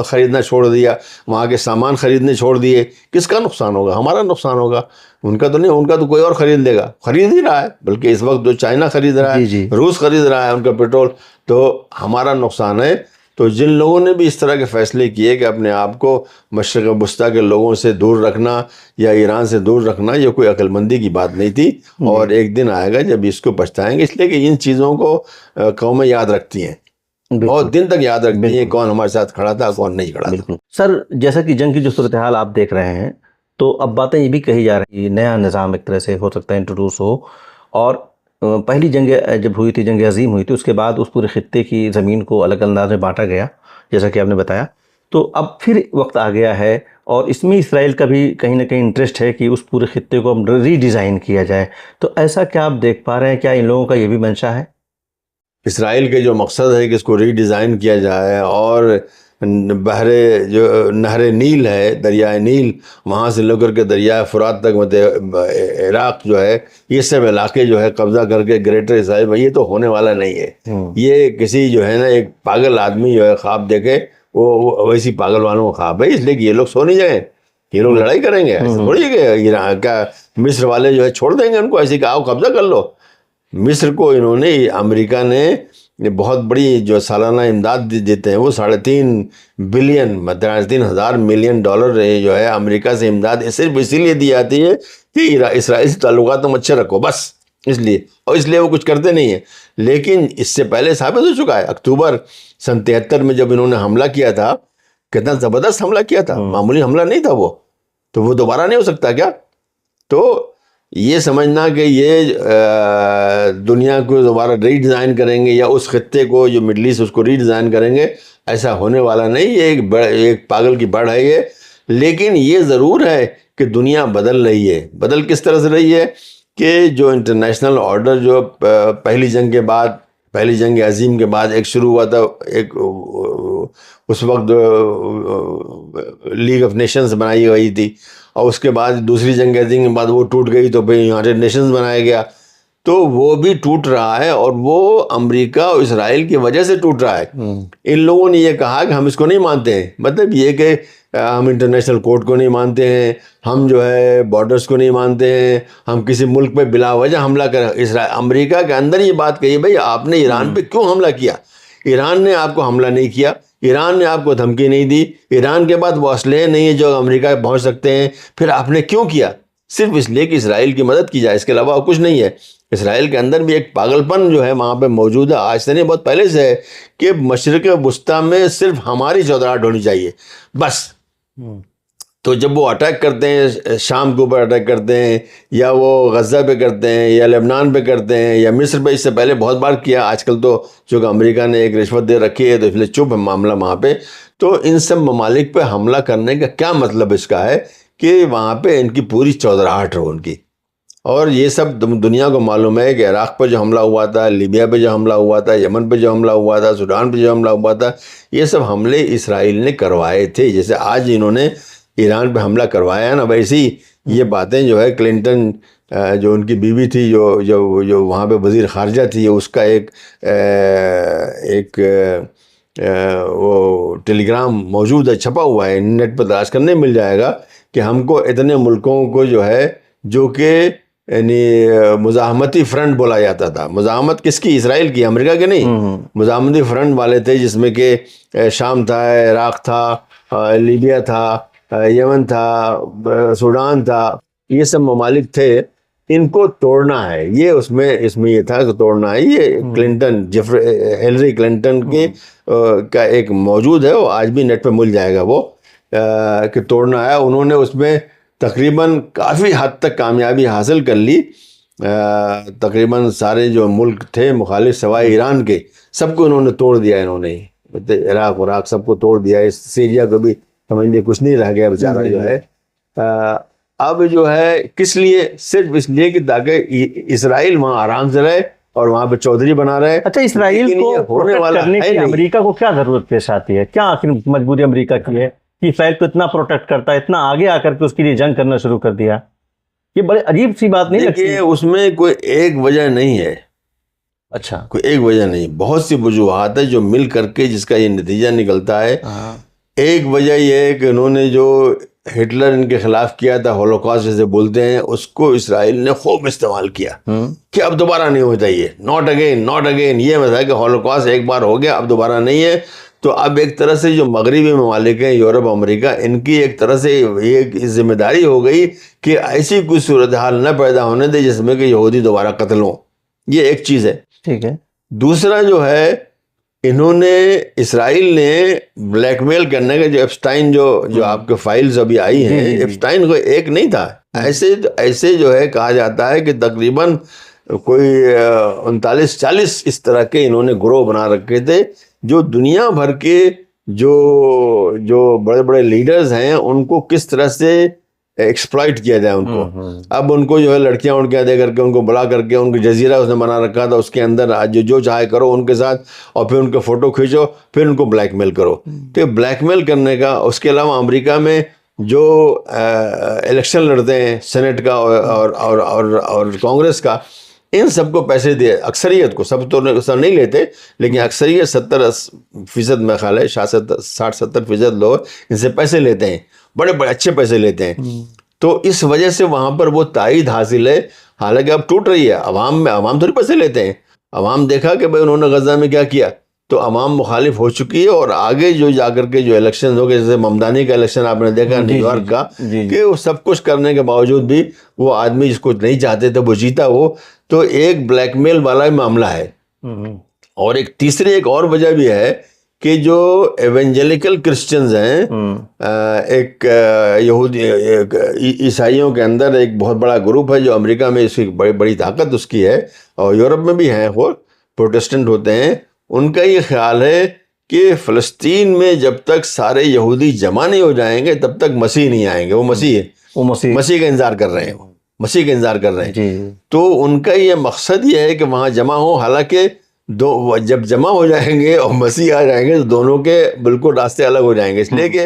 خریدنا چھوڑ دیا, وہاں کے سامان خریدنے چھوڑ دیے. کس کا نقصان ہوگا؟ ہمارا نقصان ہوگا, ان کا تو نہیں. ان کا تو کوئی اور خرید لے گا, خرید ہی رہا ہے. بلکہ اس وقت جو چائنا خرید رہا ہے, روس خرید رہا ہے ان کا پیٹرول, تو ہمارا نقصان ہے. تو جن لوگوں نے بھی اس طرح کے فیصلے کیے کہ اپنے آپ کو مشرق وسطیٰ کے لوگوں سے دور رکھنا یا ایران سے دور رکھنا, یہ کوئی عقل مندی کی بات نہیں تھی. اور ایک دن آئے گا جب اس کو پچھتائیں گے, اس لیے کہ ان چیزوں کو قومیں یاد رکھتی ہیں, بہت دن تک یاد رکھتی ہیں کون ہمارے ساتھ کھڑا تھا کون نہیں کھڑا تھا. سر, جیسا کہ جنگ کی جو صورتحال آپ دیکھ رہے ہیں, تو اب باتیں یہ بھی کہی جا رہی ہیں نیا نظام ایک طرح سے ہو سکتا ہے انٹروڈیوس ہو. اور پہلی جنگ جب ہوئی تھی, جنگ عظیم ہوئی تھی, اس کے بعد اس پورے خطے کی زمین کو الگ انداز میں بانٹا گیا جیسا کہ آپ نے بتایا. تو اب پھر وقت آ گیا ہے, اور اس میں اسرائیل کا بھی کہیں نہ کہیں انٹرسٹ ہے کہ اس پورے خطے کو اب ری ڈیزائن کیا جائے. تو ایسا کیا آپ دیکھ پا رہے ہیں, کیا ان لوگوں کا یہ بھی منشا ہے؟ اسرائیل کے جو مقصد ہے کہ اس کو ری ڈیزائن کیا جائے, اور جو نہر نیل ہے, دریائے نیل, وہاں سے لے کر کے دریائے فرات تک مطلب عراق جو ہے, یہ سب علاقے جو ہے قبضہ کر کے گریٹر اسرائیل میں, یہ تو ہونے والا نہیں ہے. یہ کسی جو ہے نا ایک پاگل آدمی جو ہے خواب دیکھے, وہ ویسی پاگل والوں کا خواب ہے. اس لیے کہ یہ لوگ سو نہیں جائیں, یہ لوگ لڑائی کریں گے. تھوڑی کہ کیا مصر والے جو ہے چھوڑ دیں گے ان کو ایسے کہ آؤ قبضہ کر لو. مصر کو انہوں نے, امریکہ نے بہت بڑی جو سالانہ امداد دیتے ہیں, وہ 3.5 بلین مطلب 3,000 ملین ڈالر جو ہے امریکہ سے امداد صرف اسی لیے دی جاتی ہے کہ اسرائیل سے تعلقات تم اچھے رکھو, بس اس لیے. اور اس لیے وہ کچھ کرتے نہیں ہیں. لیکن اس سے پہلے ثابت ہو چکا ہے, اکتوبر سن 73 میں جب انہوں نے حملہ کیا تھا, کتنا زبردست حملہ کیا تھا, معمولی حملہ نہیں تھا وہ. تو وہ دوبارہ نہیں ہو سکتا کیا؟ تو یہ سمجھنا کہ یہ دنیا کو دوبارہ ری ڈیزائن کریں گے یا اس خطے کو جو مڈل ایسٹ اس کو ری ڈیزائن کریں گے، ایسا ہونے والا نہیں. یہ ایک پاگل کی بڑھ ہے یہ. لیکن یہ ضرور ہے کہ دنیا بدل رہی ہے. بدل کس طرح سے رہی ہے کہ جو انٹرنیشنل آرڈر جو پہلی جنگ عظیم کے بعد ایک شروع ہوا تھا، ایک اس وقت لیگ آف نیشنز بنائی گئی تھی، اور اس کے بعد دوسری جنگ عظیم کے بعد وہ ٹوٹ گئی تو پھر یونائٹڈ نیشنز بنایا گیا. تو وہ بھی ٹوٹ رہا ہے، اور وہ امریکہ اور اسرائیل کی وجہ سے ٹوٹ رہا ہے. ان لوگوں نے یہ کہا کہ ہم اس کو نہیں مانتے ہیں، مطلب یہ کہ ہم انٹرنیشنل کورٹ کو نہیں مانتے ہیں، ہم جو ہے بارڈرز کو نہیں مانتے ہیں، ہم کسی ملک پہ بلا وجہ حملہ کر. امریکہ کے اندر یہ بات کہی، بھائی آپ نے ایران پہ کیوں حملہ کیا؟ ایران نے آپ کو حملہ نہیں کیا، ایران نے آپ کو دھمکی نہیں دی، ایران کے بعد وہ اسلحے نہیں ہیں جو امریکہ پہنچ سکتے ہیں، پھر آپ نے کیوں کیا؟ صرف اس لیے کہ اسرائیل کی مدد کی جائے، اس کے علاوہ کچھ نہیں ہے. اسرائیل کے اندر بھی ایک پاگل پن جو ہے وہاں پہ موجود ہے، آج سے نہیں بہت پہلے سے ہے، کہ مشرق وسطیٰ میں صرف ہماری چودراہٹ ہونی چاہیے بس. تو جب وہ اٹیک کرتے ہیں، شام کے اوپر اٹیک کرتے ہیں، یا وہ غزہ پہ کرتے ہیں، یا لبنان پہ کرتے ہیں، یا مصر پہ، اس سے پہلے بہت بار کیا. آج کل تو چونکہ امریکہ نے ایک رشوت دے رکھی ہے تو اس لیے چپ ہے معاملہ وہاں پہ. تو ان سب ممالک پہ حملہ کرنے کا کیا مطلب اس کا ہے کہ وہاں پہ ان کی پوری چودراہٹ ہو ان کی. اور یہ سب دنیا کو معلوم ہے کہ عراق پہ جو حملہ ہوا تھا، لیبیا پہ جو حملہ ہوا تھا، یمن پہ جو حملہ ہوا تھا، سوڈان پہ جو حملہ ہوا تھا، یہ سب حملے اسرائیل نے کروائے تھے. جیسے آج انہوں نے ایران پہ حملہ کروایا نا، ویسے ہی یہ باتیں جو ہے کلنٹن جو ان کی بیوی تھی، جو وہاں پہ وزیر خارجہ تھی، اس کا ایک وہ ٹیلی گرام موجود ہے، چھپا ہوا ہے، نیٹ پہ تلاش کرنے مل جائے گا کہ ہم کو اتنے ملکوں کو جو ہے جو کہ یعنی مزاحمتی فرنٹ بولا جاتا تھا. مزاحمت کس کی؟ اسرائیل کی، امریکہ کے نہیں. مزاحمتی فرنٹ والے تھے جس میں کہ شام تھا، عراق تھا، لیبیا تھا، یمن تھا، سوڈان تھا، یہ سب ممالک تھے. ان کو توڑنا ہے، یہ اس میں یہ تھا کہ توڑنا ہے. یہ کلنٹن ہیلری کلنٹن کا ایک موجود ہے، وہ آج بھی نیٹ پہ مل جائے گا وہ، کہ توڑنا ہے. انہوں نے اس میں تقریباً کافی حد تک کامیابی حاصل کر لی. تقریباً سارے جو ملک تھے مخالف سوائے ایران کے، سب کو انہوں نے توڑ دیا. انہوں نے عراق سب کو توڑ دیا. اس سیریا کو بھی سمجھ لیے کچھ نہیں رہ گیا بیچارہ جو ہے. اب جو ہے کس لیے؟ صرف اس لیے کہ تاکہ اسرائیل وہاں آرام سے رہے اور وہاں پہ چودھری بنا رہے. اچھا، اسرائیل کو پروٹیکٹ کرنے کی امریکہ کو کیا ضرورت پیش آتی ہے؟ کیا آخر مجبوری امریکہ کی ہے کہ اسرائیل کو اتنا پروٹیکٹ کرتا ہے، اتنا آگے آ کر کے اس کے لیے جنگ کرنا شروع کر دیا؟ یہ بڑے عجیب سی بات نہیں لگتی؟ اس میں کوئی ایک وجہ نہیں ہے. اچھا، کوئی ایک وجہ نہیں، بہت سی وجوہات ہے جو مل کر کے جس کا یہ نتیجہ نکلتا ہے. ایک وجہ یہ ہے کہ انہوں نے جو ہٹلر ان کے خلاف کیا تھا، ہولوکاسٹ جسے بولتے ہیں، اس کو اسرائیل نے خوب استعمال کیا کہ اب دوبارہ نہیں ہوتا. یہ ناٹ اگین یہ مطلب ہے کہ ہولوکاسٹ ایک بار ہو گیا، اب دوبارہ نہیں ہے. تو اب ایک طرح سے جو مغربی ممالک ہیں، یورپ، امریکہ، ان کی ایک طرح سے یہ ذمہ داری ہو گئی کہ ایسی کوئی صورتحال نہ پیدا ہونے دے جس میں کہ یہودی دوبارہ قتل ہوں. یہ ایک چیز ہے. ٹھیک ہے. دوسرا جو ہے، انہوں نے اسرائیل نے بلیک میل کرنے کا جو ایپسٹائن جو آپ کے فائلز ابھی آئی ہیں، ایپسٹائن کو ایک نہیں تھا. ایسے جو ہے کہا جاتا ہے کہ تقریباً کوئی 39-40 اس طرح کے انہوں نے گروہ بنا رکھے تھے جو دنیا بھر کے جو بڑے بڑے لیڈرز ہیں ان کو کس طرح سے ایکسپلائٹ کیا جائے ان کو. اب ان کو جو ہے لڑکیاں دے کر کے ان کو بلا کر کے ان کو جزیرہ اس نے بنا رکھا تھا، اس کے اندر جو چاہے کرو ان کے ساتھ، اور پھر ان کے فوٹو کھینچو، پھر ان کو بلیک میل کرو. تو بلیک میل کرنے کا، اس کے علاوہ امریکہ میں جو الیکشن لڑتے ہیں سینٹ کا اور کانگریس کا، ان سب کو پیسے دے، اکثریت کو، سب تو نہیں لیتے لیکن اکثریت 70% میں خیال ہے 60-70% لوگ ان سے پیسے لیتے ہیں، بڑے بڑے اچھے پیسے لیتے ہیں. تو اس وجہ سے وہاں پر وہ تائید حاصل ہے. حالانکہ اب ٹوٹ رہی ہے عوام تھوڑی پیسے لیتے ہیں. عوام دیکھا کہ بھائی انہوں نے غزہ میں کیا کیا، تو عوام مخالف ہو چکی ہے. اور آگے جو جا کر کے جو الیکشن ہو گئے، جیسے ممدانی کا الیکشن آپ نے دیکھا نیو یارک کا، کہ وہ سب کچھ کرنے کے باوجود بھی وہ آدمی جس کو نہیں چاہتے تھے وہ جیتا. وہ تو ایک بلیک میل والا معاملہ ہے. اور ایک تیسری ایک اور وجہ بھی ہے کہ جو ایونجلیکل کرسچنز ہیں، ایک یہودی عیسائیوں کے اندر ایک بہت بڑا گروپ ہے جو امریکہ میں اس کی بڑی طاقت اس کی ہے، اور یورپ میں بھی ہیں، وہ پروٹیسٹنٹ ہوتے ہیں. ان کا یہ خیال ہے کہ فلسطین میں جب تک سارے یہودی جمع نہیں ہو جائیں گے تب تک مسیح نہیں آئیں گے. وہ مسیح کا انتظار کر رہے ہیں، مسیح کا انتظار کر رہے ہیں. تو ان کا یہ مقصد یہ ہے کہ وہاں جمع ہو، حالانکہ جب جمع ہو جائیں گے اور مسیح آ جائیں گے تو دونوں کے بالکل راستے الگ ہو جائیں گے، اس لیے کہ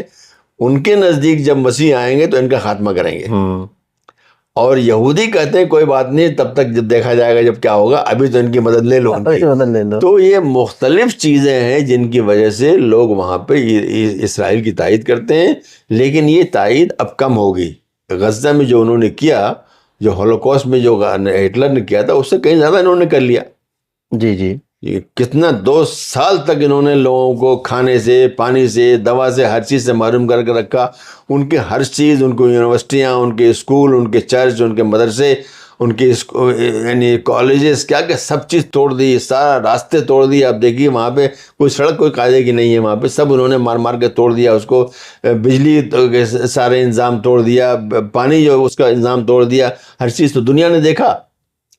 ان کے نزدیک جب مسیح آئیں گے تو ان کا خاتمہ کریں گے. اور یہودی کہتے ہیں کوئی بات نہیں، تب تک جب دیکھا جائے گا جب کیا ہوگا، ابھی تو ان کی مدد لے لو. تو یہ مختلف چیزیں ہیں جن کی وجہ سے لوگ وہاں پہ اسرائیل کی تائید کرتے ہیں، لیکن یہ تائید اب کم ہوگی. غزہ میں جو انہوں نے کیا، جو ہولوکاسٹ میں جو ہٹلر نے کیا تھا، اس سے کہیں زیادہ انہوں نے کر لیا. جی کتنا 2 سال تک انہوں نے لوگوں کو کھانے سے، پانی سے، دوا سے، ہر چیز سے محروم کر کے رکھا. ان کے ہر چیز، ان کو یونیورسٹیاں، ان کے اسکول، ان کے چرچ، ان کے مدرسے، ان کے یعنی کالجز، کیا کہ سب چیز توڑ دی، سارا راستے توڑ دیے. آپ دیکھیے وہاں پہ کوئی سڑک کوئی قاعدے کی نہیں ہے، وہاں پہ سب انہوں نے مار کے توڑ دیا. اس کو بجلی کے سارے انظام توڑ دیا، پانی جو اس کا انظام توڑ دیا. ہر چیز تو دنیا نے دیکھا،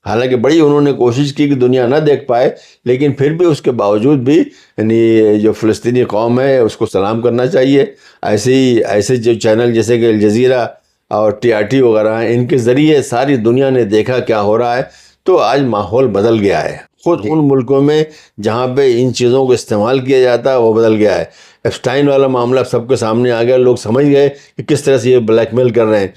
حالانکہ بڑی انہوں نے کوشش کی کہ دنیا نہ دیکھ پائے، لیکن پھر بھی اس کے باوجود بھی یعنی جو فلسطینی قوم ہے اس کو سلام کرنا چاہیے. ایسے جو چینل جیسے کہ الجزیرہ اور TRT وغیرہ ہیں، ان کے ذریعے ساری دنیا نے دیکھا کیا ہو رہا ہے. تو آج ماحول بدل گیا ہے. خود ان ملکوں میں جہاں پہ ان چیزوں کو استعمال کیا جاتا ہے وہ بدل گیا ہے. ایپسٹائن والا معاملہ سب کے سامنے آ گیا، لوگ سمجھ گئے کہ کس طرح سے یہ بلیک میل کر رہے ہیں.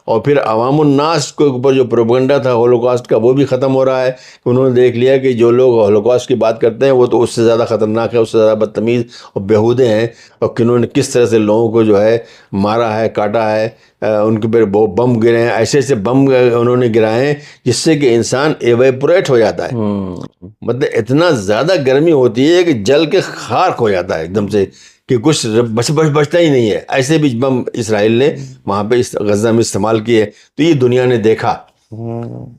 اور پھر عوام الناس کے اوپر جو پروپیگنڈا تھا ہولوکاسٹ کا، وہ بھی ختم ہو رہا ہے. انہوں نے دیکھ لیا کہ جو لوگ ہولوکاسٹ کی بات کرتے ہیں وہ تو اس سے زیادہ خطرناک ہے، اس سے زیادہ بدتمیز اور بیہودے ہیں، اور کنہوں نے کس طرح سے لوگوں کو جو ہے مارا ہے، کاٹا ہے. ان کے اوپر بم گرے ہیں، ایسے بم انہوں نے گرائے ہیں جس سے کہ انسان ایویپوریٹ ہو جاتا ہے. مطلب اتنا زیادہ گرمی ہوتی ہے کہ جل کے خاک ہو جاتا ہے ایک دم سے، کہ کچھ بچتا ہی نہیں ہے. ایسے بھی بم اسرائیل نے وہاں پہ غزہ میں استعمال کیے. تو یہ دنیا نے دیکھا.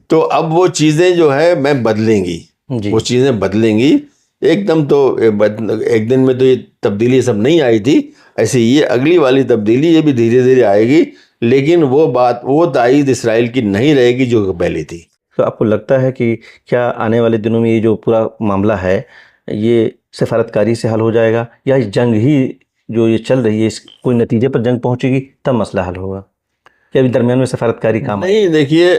تو اب وہ چیزیں جو ہے میں بدلیں گی، وہ چیزیں بدلیں گی ایک دم. تو ایک دن میں تو یہ تبدیلی سب نہیں آئی تھی، ایسے یہ اگلی والی تبدیلی یہ بھی دھیرے دھیرے آئے گی، لیکن وہ تائید اسرائیل کی نہیں رہے گی جو پہلے تھی. تو آپ کو لگتا ہے کہ کیا آنے والے دنوں میں یہ جو پورا معاملہ ہے یہ سفارتکاری سے حل ہو جائے گا، یا اس جنگ ہی جو یہ چل رہی ہے اس کوئی نتیجے پر جنگ پہنچے گی تب مسئلہ حل ہوگا، کہ ابھی درمیان میں سفارتکاری کام نہیں؟ دیکھیے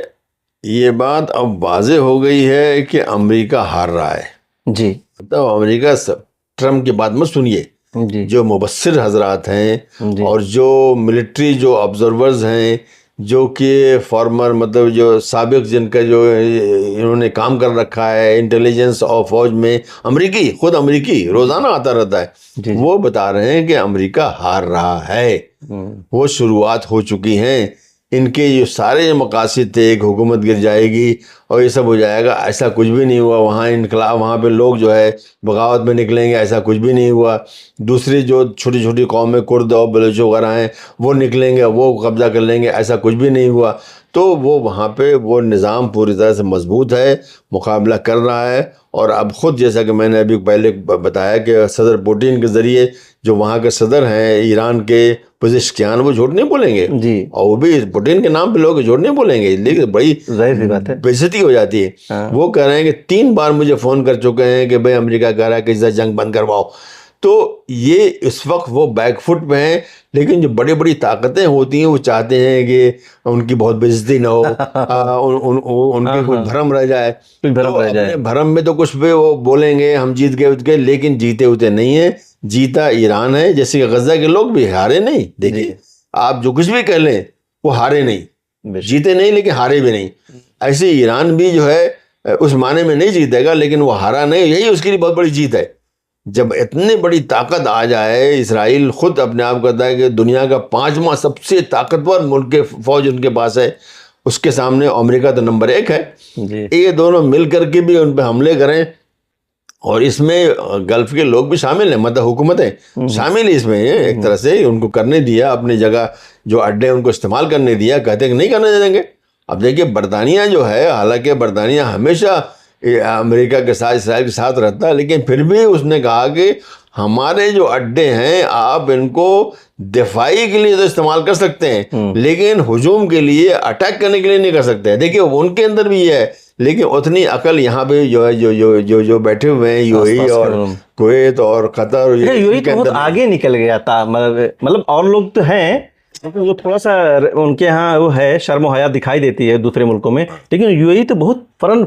یہ بات اب واضح ہو گئی ہے کہ امریکہ ہار رہا ہے. جی مطلب امریکہ ٹرمپ کی بات مت سنیے. جو مبصر حضرات ہیں اور جو ملٹری جو آبزرورز ہیں، جو کہ فارمر مطلب جو سابق جن کا جو انہوں نے کام کر رکھا ہے انٹیلیجنس اور فوج میں، خود امریکی روزانہ آتا رہتا ہے، وہ بتا رہے ہیں کہ امریکہ ہار رہا ہے. وہ شروعات ہو چکی ہیں. ان کے یہ سارے مقاصد تھے کہ حکومت گر جائے گی اور یہ سب ہو جائے گا، ایسا کچھ بھی نہیں ہوا. وہاں انقلاب، وہاں پہ لوگ جو ہے بغاوت میں نکلیں گے، ایسا کچھ بھی نہیں ہوا. دوسری جو چھوٹی چھوٹی قومیں، کرد اور بلوچ وغیرہ ہیں، وہ نکلیں گے، وہ قبضہ کر لیں گے، ایسا کچھ بھی نہیں ہوا. تو وہ وہاں پہ وہ نظام پوری طرح سے مضبوط ہے، مقابلہ کر رہا ہے. اور اب خود جیسا کہ میں نے ابھی پہلے بتایا کہ صدر پوٹین کے ذریعے جو وہاں کے صدر ہیں ایران کے پزشکیان، وہ جھوٹ نہیں بولیں گے. اور وہ بھی پوٹین کے نام پہ لوگ جھوٹ نہیں بولیں گے، لیکن بڑی بات ہے، بےعزتی ہو جاتی ہے. وہ کہہ رہے ہیں کہ 3 بار مجھے فون کر چکے ہیں کہ بھائی امریکہ کہہ رہا ہے کہ جنگ بند کرواؤ. تو یہ اس وقت وہ بیک فٹ پہ ہیں. لیکن جو بڑی بڑی طاقتیں ہوتی ہیں وہ چاہتے ہیں کہ ان کی بہت بےعزتی نہ ہو، ان کے کچھ بھرم رہ جائے. بھرم میں تو کچھ بھی وہ بولیں گے ہم جیت گئے، لیکن جیتے ہوتے نہیں ہیں. جیتا ایران ہے، جیسے کہ غزہ کے لوگ بھی ہارے نہیں. دیکھیے آپ جو کچھ بھی کہہ لیں وہ ہارے نہیں، جیتے نہیں لیکن ہارے بھی نہیں. ایسے ایران بھی جو ہے اس معنی میں نہیں جیتے گا، لیکن وہ ہارا نہیں. یہی اس کے لیے بہت بڑی جیت ہے. جب اتنی بڑی طاقت آ جائے، اسرائیل خود اپنے آپ کہتا ہے کہ دنیا کا 5واں سب سے طاقتور ملک کے فوج ان کے پاس ہے، اس کے سامنے امریکہ تو نمبر 1 ہے. یہ دونوں مل کر کے بھی ان پہ حملے کریں، اور اس میں گلف کے لوگ بھی شامل ہیں، مطلب حکومتیں شامل ہیں اس میں. ایک طرح سے ان کو کرنے دیا، اپنی جگہ جو اڈے ان کو استعمال کرنے دیا. کہتے ہیں کہ نہیں کرنے دیں گے. اب دیکھیے برطانیہ جو ہے، حالانکہ برطانیہ ہمیشہ امریکہ کے ساتھ اسرائیل کے ساتھ رہتا، لیکن پھر بھی اس نے کہا کہ ہمارے جو اڈے ہیں آپ ان کو دفاعی کے لیے تو استعمال کر سکتے ہیں، لیکن ہجوم کے لیے، اٹیک کرنے کے لیے نہیں کر سکتے ہیں۔ دیکھیے ان کے اندر بھی یہ ہے، لیکن اتنی عقل یہاں پہ جو ہے جو بیٹھے ہوئے ہیں یو اے ای اور کویت اور قطر، یو اے بہت آگے نکل گیا تھا، مطلب اور لوگ تو ہیں لیکن وہ تھوڑا سا ان کے ہاں وہ ہے، شرم و حیا دکھائی دیتی ہے دوسرے ملکوں میں، لیکن یو اے ای تو بہت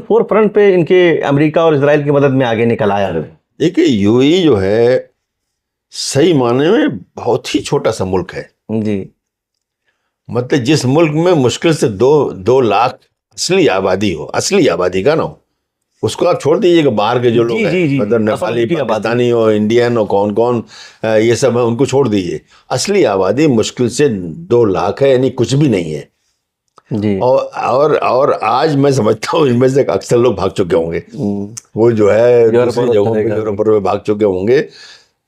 فور فرنٹ پہ ان کے امریکہ اور اسرائیل کی مدد میں آگے نکل آیا ہے۔ دیکھیے یو اے ای جو ہے صحیح معنی میں بہت ہی چھوٹا سا ملک ہے جی، مطلب جس ملک میں مشکل سے 2 لاکھ اصلی آبادی ہو، اصلی آبادی کا نا ہو، اس کو آپ چھوڑ دیجیے کہ باہر کے جو لوگ ہیں مطلب نیپالی، پاکستانی اور انڈین اور کون یہ سب ہیں، ان کو چھوڑ دیجیے، اصلی آبادی مشکل سے 2 لاکھ ہے، یعنی کچھ بھی نہیں ہے جی، اور آج میں سمجھتا ہوں ان میں سے اکثر لوگ بھاگ چکے ہوں گے، وہ جو ہے دوسری جگہوں پہ یورپ میں بھاگ چکے ہوں گے،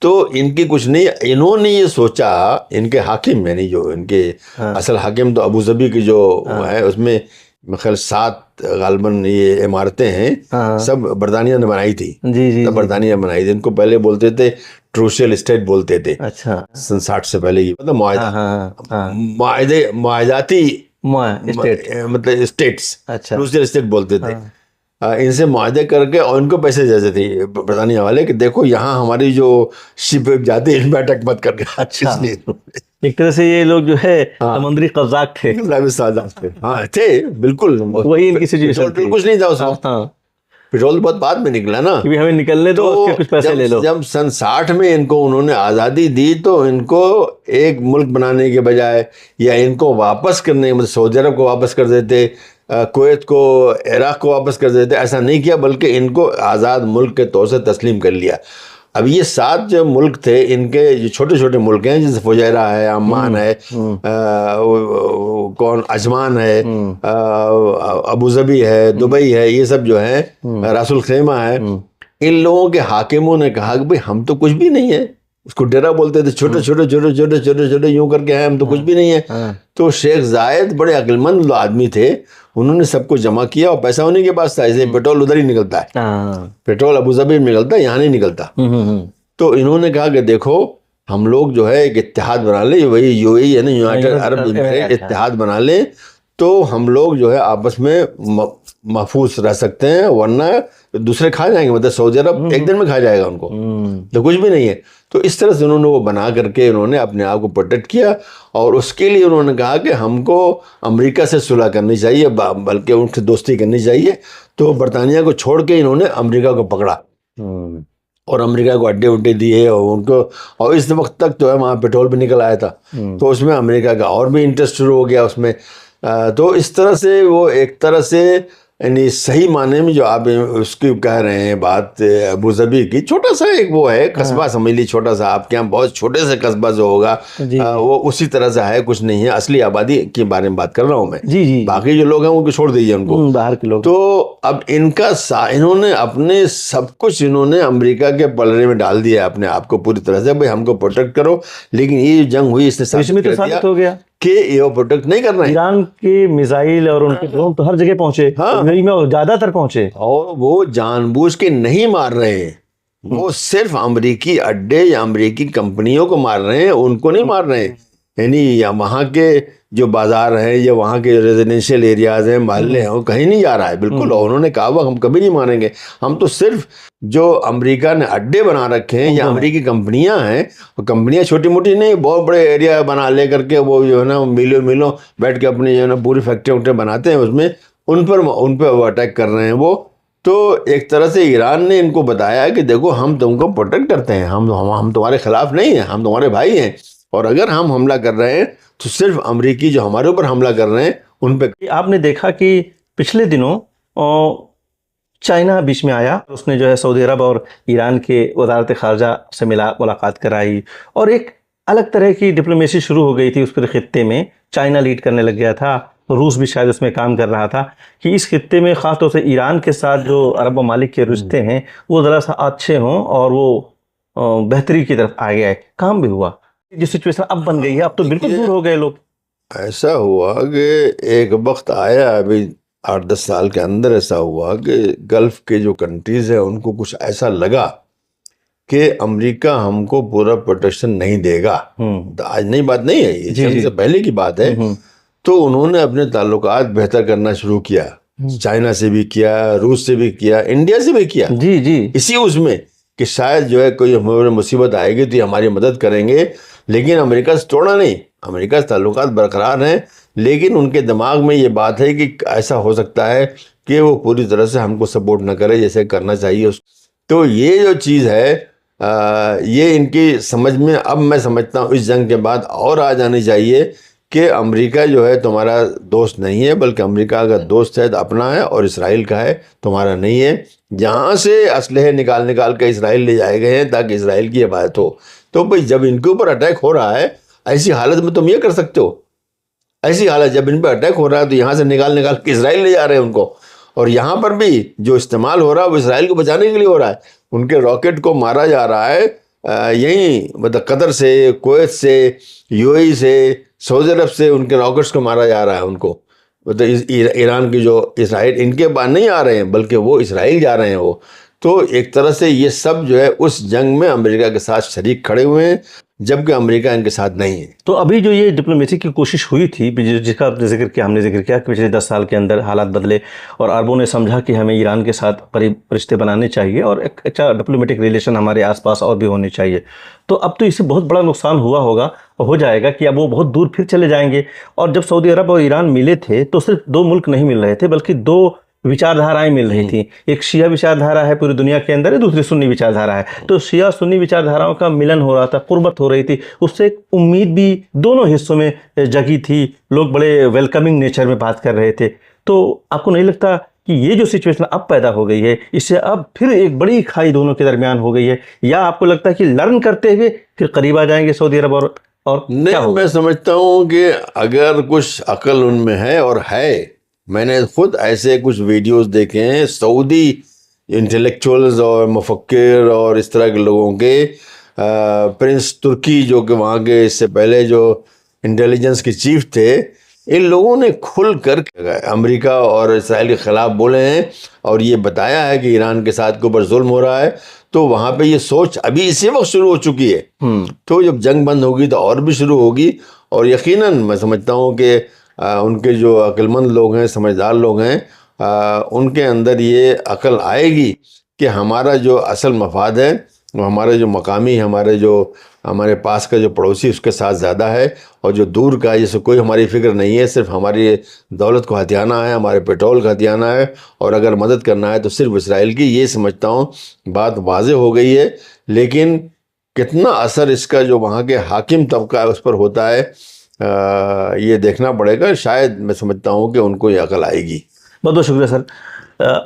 تو ان کی کچھ نہیں، انہوں نے یہ سوچا، ان کے حاکم یعنی جو ان کے اصل حاکم تو ابو ظبی کی جو ہے، اس میں خیال 7 غالباً یہ عمارتیں ہیں، سب برطانیہ نے بنائی تھی، سب برطانیہ نے بنائی تھی۔ ان کو پہلے بولتے تھے ٹروشل اسٹیٹ بولتے تھے، اچھا، سن 60 سے پہلے، مطلب معاہداتی مطلب اسٹیٹس، ٹروشل اسٹیٹ بولتے تھے۔ ان سے معاہدے کر کے اور ان کو پیسے دیتے تھے برطانیہ والے کہ دیکھو یہاں ہماری جو شپ جاتی ہے ان پہ اٹیک مت کر کے۔ اچھا، ایک طرح سے یہ لوگ جو ہے سمندری قزاق تھے، ہاں تھے بالکل، وہی ان کی سچویشن تھی، کچھ نہیں تھا اس وقت، پیٹرول بہت بعد میں نکلا نا، ہمیں نکلنے دو، اس کے کچھ پیسے لے لو۔ جب سن 60 میں ان کو انہوں نے آزادی دی تو ان کو ایک ملک بنانے کے بجائے یا ان کو واپس کرنے، مطلب سعودی عرب کو واپس کر دیتے، کویت کو، عراق کو واپس کر دیتے، ایسا نہیں کیا، بلکہ ان کو آزاد ملک کے طور سے تسلیم کر لیا۔ اب یہ 7 جو ملک تھے، ان کے جو چھوٹے چھوٹے ملک ہیں جیسے فجیرہ ہے، عمان ہے، عجمان ہے، ابو ظبی ہے، دبئی ہے، یہ سب جو ہیں، راس الخیمہ ہے، ان لوگوں کے حاکموں نے کہا کہ بھئی ہم تو کچھ بھی نہیں ہے، اس کو ڈیرا بولتے تھے، چھوٹے چھوٹے چھوٹے چھوٹے چھوٹے چھوٹے یوں کر کے ہیں، ہم تو کچھ بھی نہیں ہے۔ تو شیخ زائد بڑے عقل مند آدمی تھے، انہوں نے سب کو جمع کیا، اور پیسہ انہیں کے پاس تھا، اسے پیٹرول ادھر ہی نکلتا ہے، پیٹرول ابو ظبی میں نکلتا ہے، یہاں نہیں نکلتا۔ تو انہوں نے کہا کہ دیکھو ہم لوگ جو ہے ایک اتحاد بنا لیں، وہی یو اے ای ہے نا، یونائٹڈ عرب امارات، اتحاد بنا لیں تو ہم لوگ جو ہے آپس میں محفوظ رہ سکتے ہیں، ورنہ دوسرے کھا جائیں گے، مطلب سعودی عرب ایک دن میں کھا جائے گا ان کو، تو کچھ بھی نہیں ہے۔ تو اس طرح سے انہوں نے وہ بنا کر کے انہوں نے اپنے آپ کو پروٹیکٹ کیا، اور اس کے لیے انہوں نے کہا کہ ہم کو امریکہ سے صلح کرنی چاہیے، بلکہ ان سے دوستی کرنی چاہیے۔ تو برطانیہ کو چھوڑ کے انہوں نے امریکہ کو پکڑا اور امریکہ کو اڈے اڈے دیے، اور ان کو، اور اس وقت تک تو ہے وہاں پیٹرول بھی نکل آیا تھا، تو اس میں امریکہ کا اور بھی انٹرسٹ شروع ہو گیا اس میں۔ تو اس طرح سے وہ ایک طرح سے یعنی صحیح معنی میں جو آپ اس کی کہہ رہے ہیں بات ابو ظبی کی، چھوٹا سا ایک وہ ہے قصبہ، سمجھ لی چھوٹا سا، آپ کے یہاں بہت چھوٹے سے قصبہ جو ہوگا وہ اسی طرح سے ہے، کچھ نہیں ہے، اصلی آبادی کے بارے میں بات کر رہا ہوں میں، باقی جو لوگ ہیں ان کو چھوڑ دیجیے ان کو، باہر کے لوگ۔ تو اب ان کا انہوں نے اپنے سب کچھ انہوں نے امریکہ کے پلڑے میں ڈال دیا اپنے آپ کو پوری طرح سے، بھائی ہم کو پروٹیکٹ کرو، لیکن یہ جنگ ہوئی اس نے ثابت ہو گیا کہ یہ پروٹیکٹ نہیں کر رہے ہیں۔ ایران کے میزائل اور ان کے ڈرون تو ہر جگہ پہنچے، زیادہ تر پہنچے، اور وہ جان بوجھ کے نہیں مار رہے ہیں، وہ صرف امریکی اڈے یا امریکی کمپنیوں کو مار رہے ہیں، ان کو نہیں مار رہے ہیں، یعنی یا وہاں کے جو بازار ہیں یا وہاں کے ریزیڈینشیل ایریاز ہیں، محلے ہیں، وہ کہیں نہیں جا رہا ہے بالکل۔ اور انہوں نے کہا وہ ہم کبھی نہیں مانیں گے، ہم تو صرف جو امریکہ نے اڈے بنا رکھے ہیں یا امریکی کمپنیاں ہیں، وہ کمپنیاں چھوٹی موٹی نہیں، بہت بڑے ایریا بنا لے کر کے وہ جو ہے نا میلوں بیٹھ کے اپنی جو ہے نا پوری فیکٹری بناتے ہیں، اس میں ان پہ وہ اٹیک کر رہے ہیں وہ۔ تو ایک طرح سے ایران نے ان کو بتایا کہ دیکھو ہم تم کو پروٹیکٹ کرتے ہیں، ہم تمہارے خلاف نہیں ہیں، ہم تمہارے بھائی ہیں، اور اگر ہم حملہ کر رہے ہیں تو صرف امریکی جو ہمارے اوپر حملہ کر رہے ہیں ان پہ۔ آپ نے دیکھا کہ پچھلے دنوں چائنا بیچ میں آیا، اس نے جو ہے سعودی عرب اور ایران کے وزارت خارجہ سے ملاقات کرائی، اور ایک الگ طرح کی ڈپلومیسی شروع ہو گئی تھی اس پورے خطے میں، چائنا لیڈ کرنے لگ گیا تھا، روس بھی شاید اس میں کام کر رہا تھا کہ اس خطے میں خاص طور سے ایران کے ساتھ جو عرب ممالک کے رشتے ہیں وہ ذرا سا اچھے ہوں اور وہ بہتری کی طرف آگے آئے، کام بھی ہوا۔ جو سچویشن اب بن گئی ہے، اب تو بالکل دور ہو گئے لوگ۔ ایسا ہوا کہ ایک وقت آیا ابھی 8-10 سال کے اندر ایسا ہوا کہ گلف کے جو کنٹریز ہیں ان کو کچھ ایسا لگا کہ امریکہ ہم کو پورا پروٹیکشن نہیں دے گا. آج نئی بات نہیں ہے، یہ جنگ سے پہلے کی بات ہے. تو انہوں نے اپنے تعلقات بہتر کرنا شروع کیا، چائنا سے بھی کیا، روس سے بھی کیا، انڈیا سے بھی کیا. اسی اس میں کہ شاید جو ہے کوئی ہمیں مصیبت آئے گی تو یہ ہماری مدد کریں گے. لیکن امریکہ سے توڑا نہیں، امریکہ سے تعلقات برقرار ہیں، لیکن ان کے دماغ میں یہ بات ہے کہ ایسا ہو سکتا ہے کہ وہ پوری طرح سے ہم کو سپورٹ نہ کرے جیسے کرنا چاہیے. تو یہ جو چیز ہے یہ ان کی سمجھ میں اب میں سمجھتا ہوں اس جنگ کے بعد اور آ جانی چاہیے کہ امریکہ جو ہے تمہارا دوست نہیں ہے، بلکہ امریکہ اگر دوست ہے تو اپنا ہے، اور اسرائیل کا ہے تمہارا نہیں ہے. جہاں سے اسلحے نکال کے اسرائیل لے جائے گئے ہیں تاکہ اسرائیل کی حفاظت ہو. تو بھئی جب ان کے اوپر اٹیک ہو رہا ہے ایسی حالت میں تم یہ کر سکتے ہو. ایسی حالت جب ان پہ اٹیک ہو رہا ہے تو یہاں سے نکال کے اسرائیل لے جا رہے ہیں ان کو، اور یہاں پر بھی جو استعمال ہو رہا ہے وہ اسرائیل کو بچانے کے لیے ہو رہا ہے. ان کے راکٹ کو مارا جا رہا ہے یہیں مطلب قطر سے، کویت سے، یو اے ای سے، سعودی عرب سے ان کے راکٹس کو مارا جا رہا ہے. ان کو مطلب ایران کی جو اسرائیل ان کے بعد نہیں آ رہے ہیں بلکہ وہ اسرائیل جا رہے ہیں وہ. تو ایک طرح سے یہ سب جو ہے اس جنگ میں امریکہ کے ساتھ شریک کھڑے ہوئے ہیں، جبکہ امریکہ ان کے ساتھ نہیں ہے. تو ابھی جو یہ ڈپلومیسی کی کوشش ہوئی تھی جس کا ذکر کیا، ہم نے ذکر کیا کہ پچھلے 10 سال کے اندر حالات بدلے اور عربوں نے سمجھا کہ ہمیں ایران کے ساتھ قریب رشتے بنانے چاہیے اور ایک اچھا ڈپلومیٹک ریلیشن ہمارے آس پاس اور بھی ہونے چاہیے. تو اب تو اس سے بہت بڑا نقصان ہوا ہوگا، ہو جائے گا کہ اب وہ بہت دور پھر چلے جائیں گے. اور جب سعودی عرب اور ایران ملے تھے تو صرف 2 ملک نہیں مل رہے تھے بلکہ 2 وچار دھارائیں مل رہی تھیں. ایک شیعہ وچار دھارا ہے پوری دنیا کے اندر ہے، دوسری سنی وچار دھارا ہے. تو شیعہ سنی وچار دھاراؤں کا ملن ہو رہا تھا، قربت ہو رہی تھی، اس سے ایک امید بھی دونوں حصوں میں جگی تھی. لوگ بڑے ویلکمنگ نیچر میں بات کر رہے تھے. تو آپ کو نہیں لگتا کہ یہ جو سچویشن اب پیدا ہو گئی ہے اس سے اب پھر ایک بڑی کھائی دونوں کے درمیان ہو گئی ہے، یا آپ کو لگتا ہے کہ لرن کرتے ہوئے پھر قریب آ جائیں گے سعودی عرب اور نہیں، میں سمجھتا ہوں کہ اگر کچھ عقل ان میں ہے، اور ہے، میں نے خود ایسے کچھ ویڈیوز دیکھے ہیں سعودی انٹلیکچوئلز اور مفکر اور اس طرح کے لوگوں کے. پرنس ترکی جو کہ وہاں کے اس سے پہلے جو انٹیلیجنس کے چیف تھے، ان لوگوں نے کھل کر امریکہ اور اسرائیل کے خلاف بولے ہیں اور یہ بتایا ہے کہ ایران کے ساتھ کے اوپر ظلم ہو رہا ہے. تو وہاں پہ یہ سوچ ابھی اسی وقت شروع ہو چکی ہے. تو جب جنگ بند ہوگی تو اور بھی شروع ہوگی، اور یقیناً میں سمجھتا ہوں کہ ان کے جو عقل مند لوگ ہیں، سمجھدار لوگ ہیں، ان کے اندر یہ عقل آئے گی کہ ہمارا جو اصل مفاد ہے وہ ہمارے جو مقامی، ہمارے پاس کا جو پڑوسی اس کے ساتھ زیادہ ہے، اور جو دور کا جیسے کوئی ہماری فکر نہیں ہے. صرف ہماری دولت کو ہتھیانا ہے، ہمارے پیٹرول کا ہتھیانا ہے، اور اگر مدد کرنا ہے تو صرف اسرائیل کی. یہ سمجھتا ہوں بات واضح ہو گئی ہے. لیکن کتنا اثر اس کا جو وہاں کے حاکم طبقہ ہے اس پر ہوتا ہے یہ دیکھنا پڑے گا. شاید میں سمجھتا ہوں کہ ان کو یہ عقل آئے گی. بہت بہت شکریہ سر.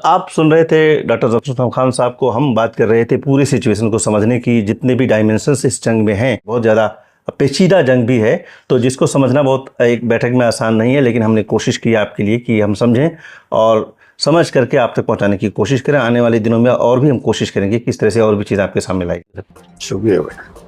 آپ سن رہے تھے ڈاکٹر ظفر حسن خان صاحب کو. ہم بات کر رہے تھے پوری سچویشن کو سمجھنے کی، جتنے بھی ڈائمنشنز اس جنگ میں ہیں. بہت زیادہ پیچیدہ جنگ بھی ہے، تو جس کو سمجھنا بہت ایک بیٹھک میں آسان نہیں ہے، لیکن ہم نے کوشش کی آپ کے لیے کہ ہم سمجھیں اور سمجھ کر کے آپ تک پہنچانے کی کوشش کریں. آنے والے دنوں میں اور بھی ہم کوشش کریں گے کہ اس طرح سے اور بھی چیز آپ کے سامنے لائی. شکریہ بھائی.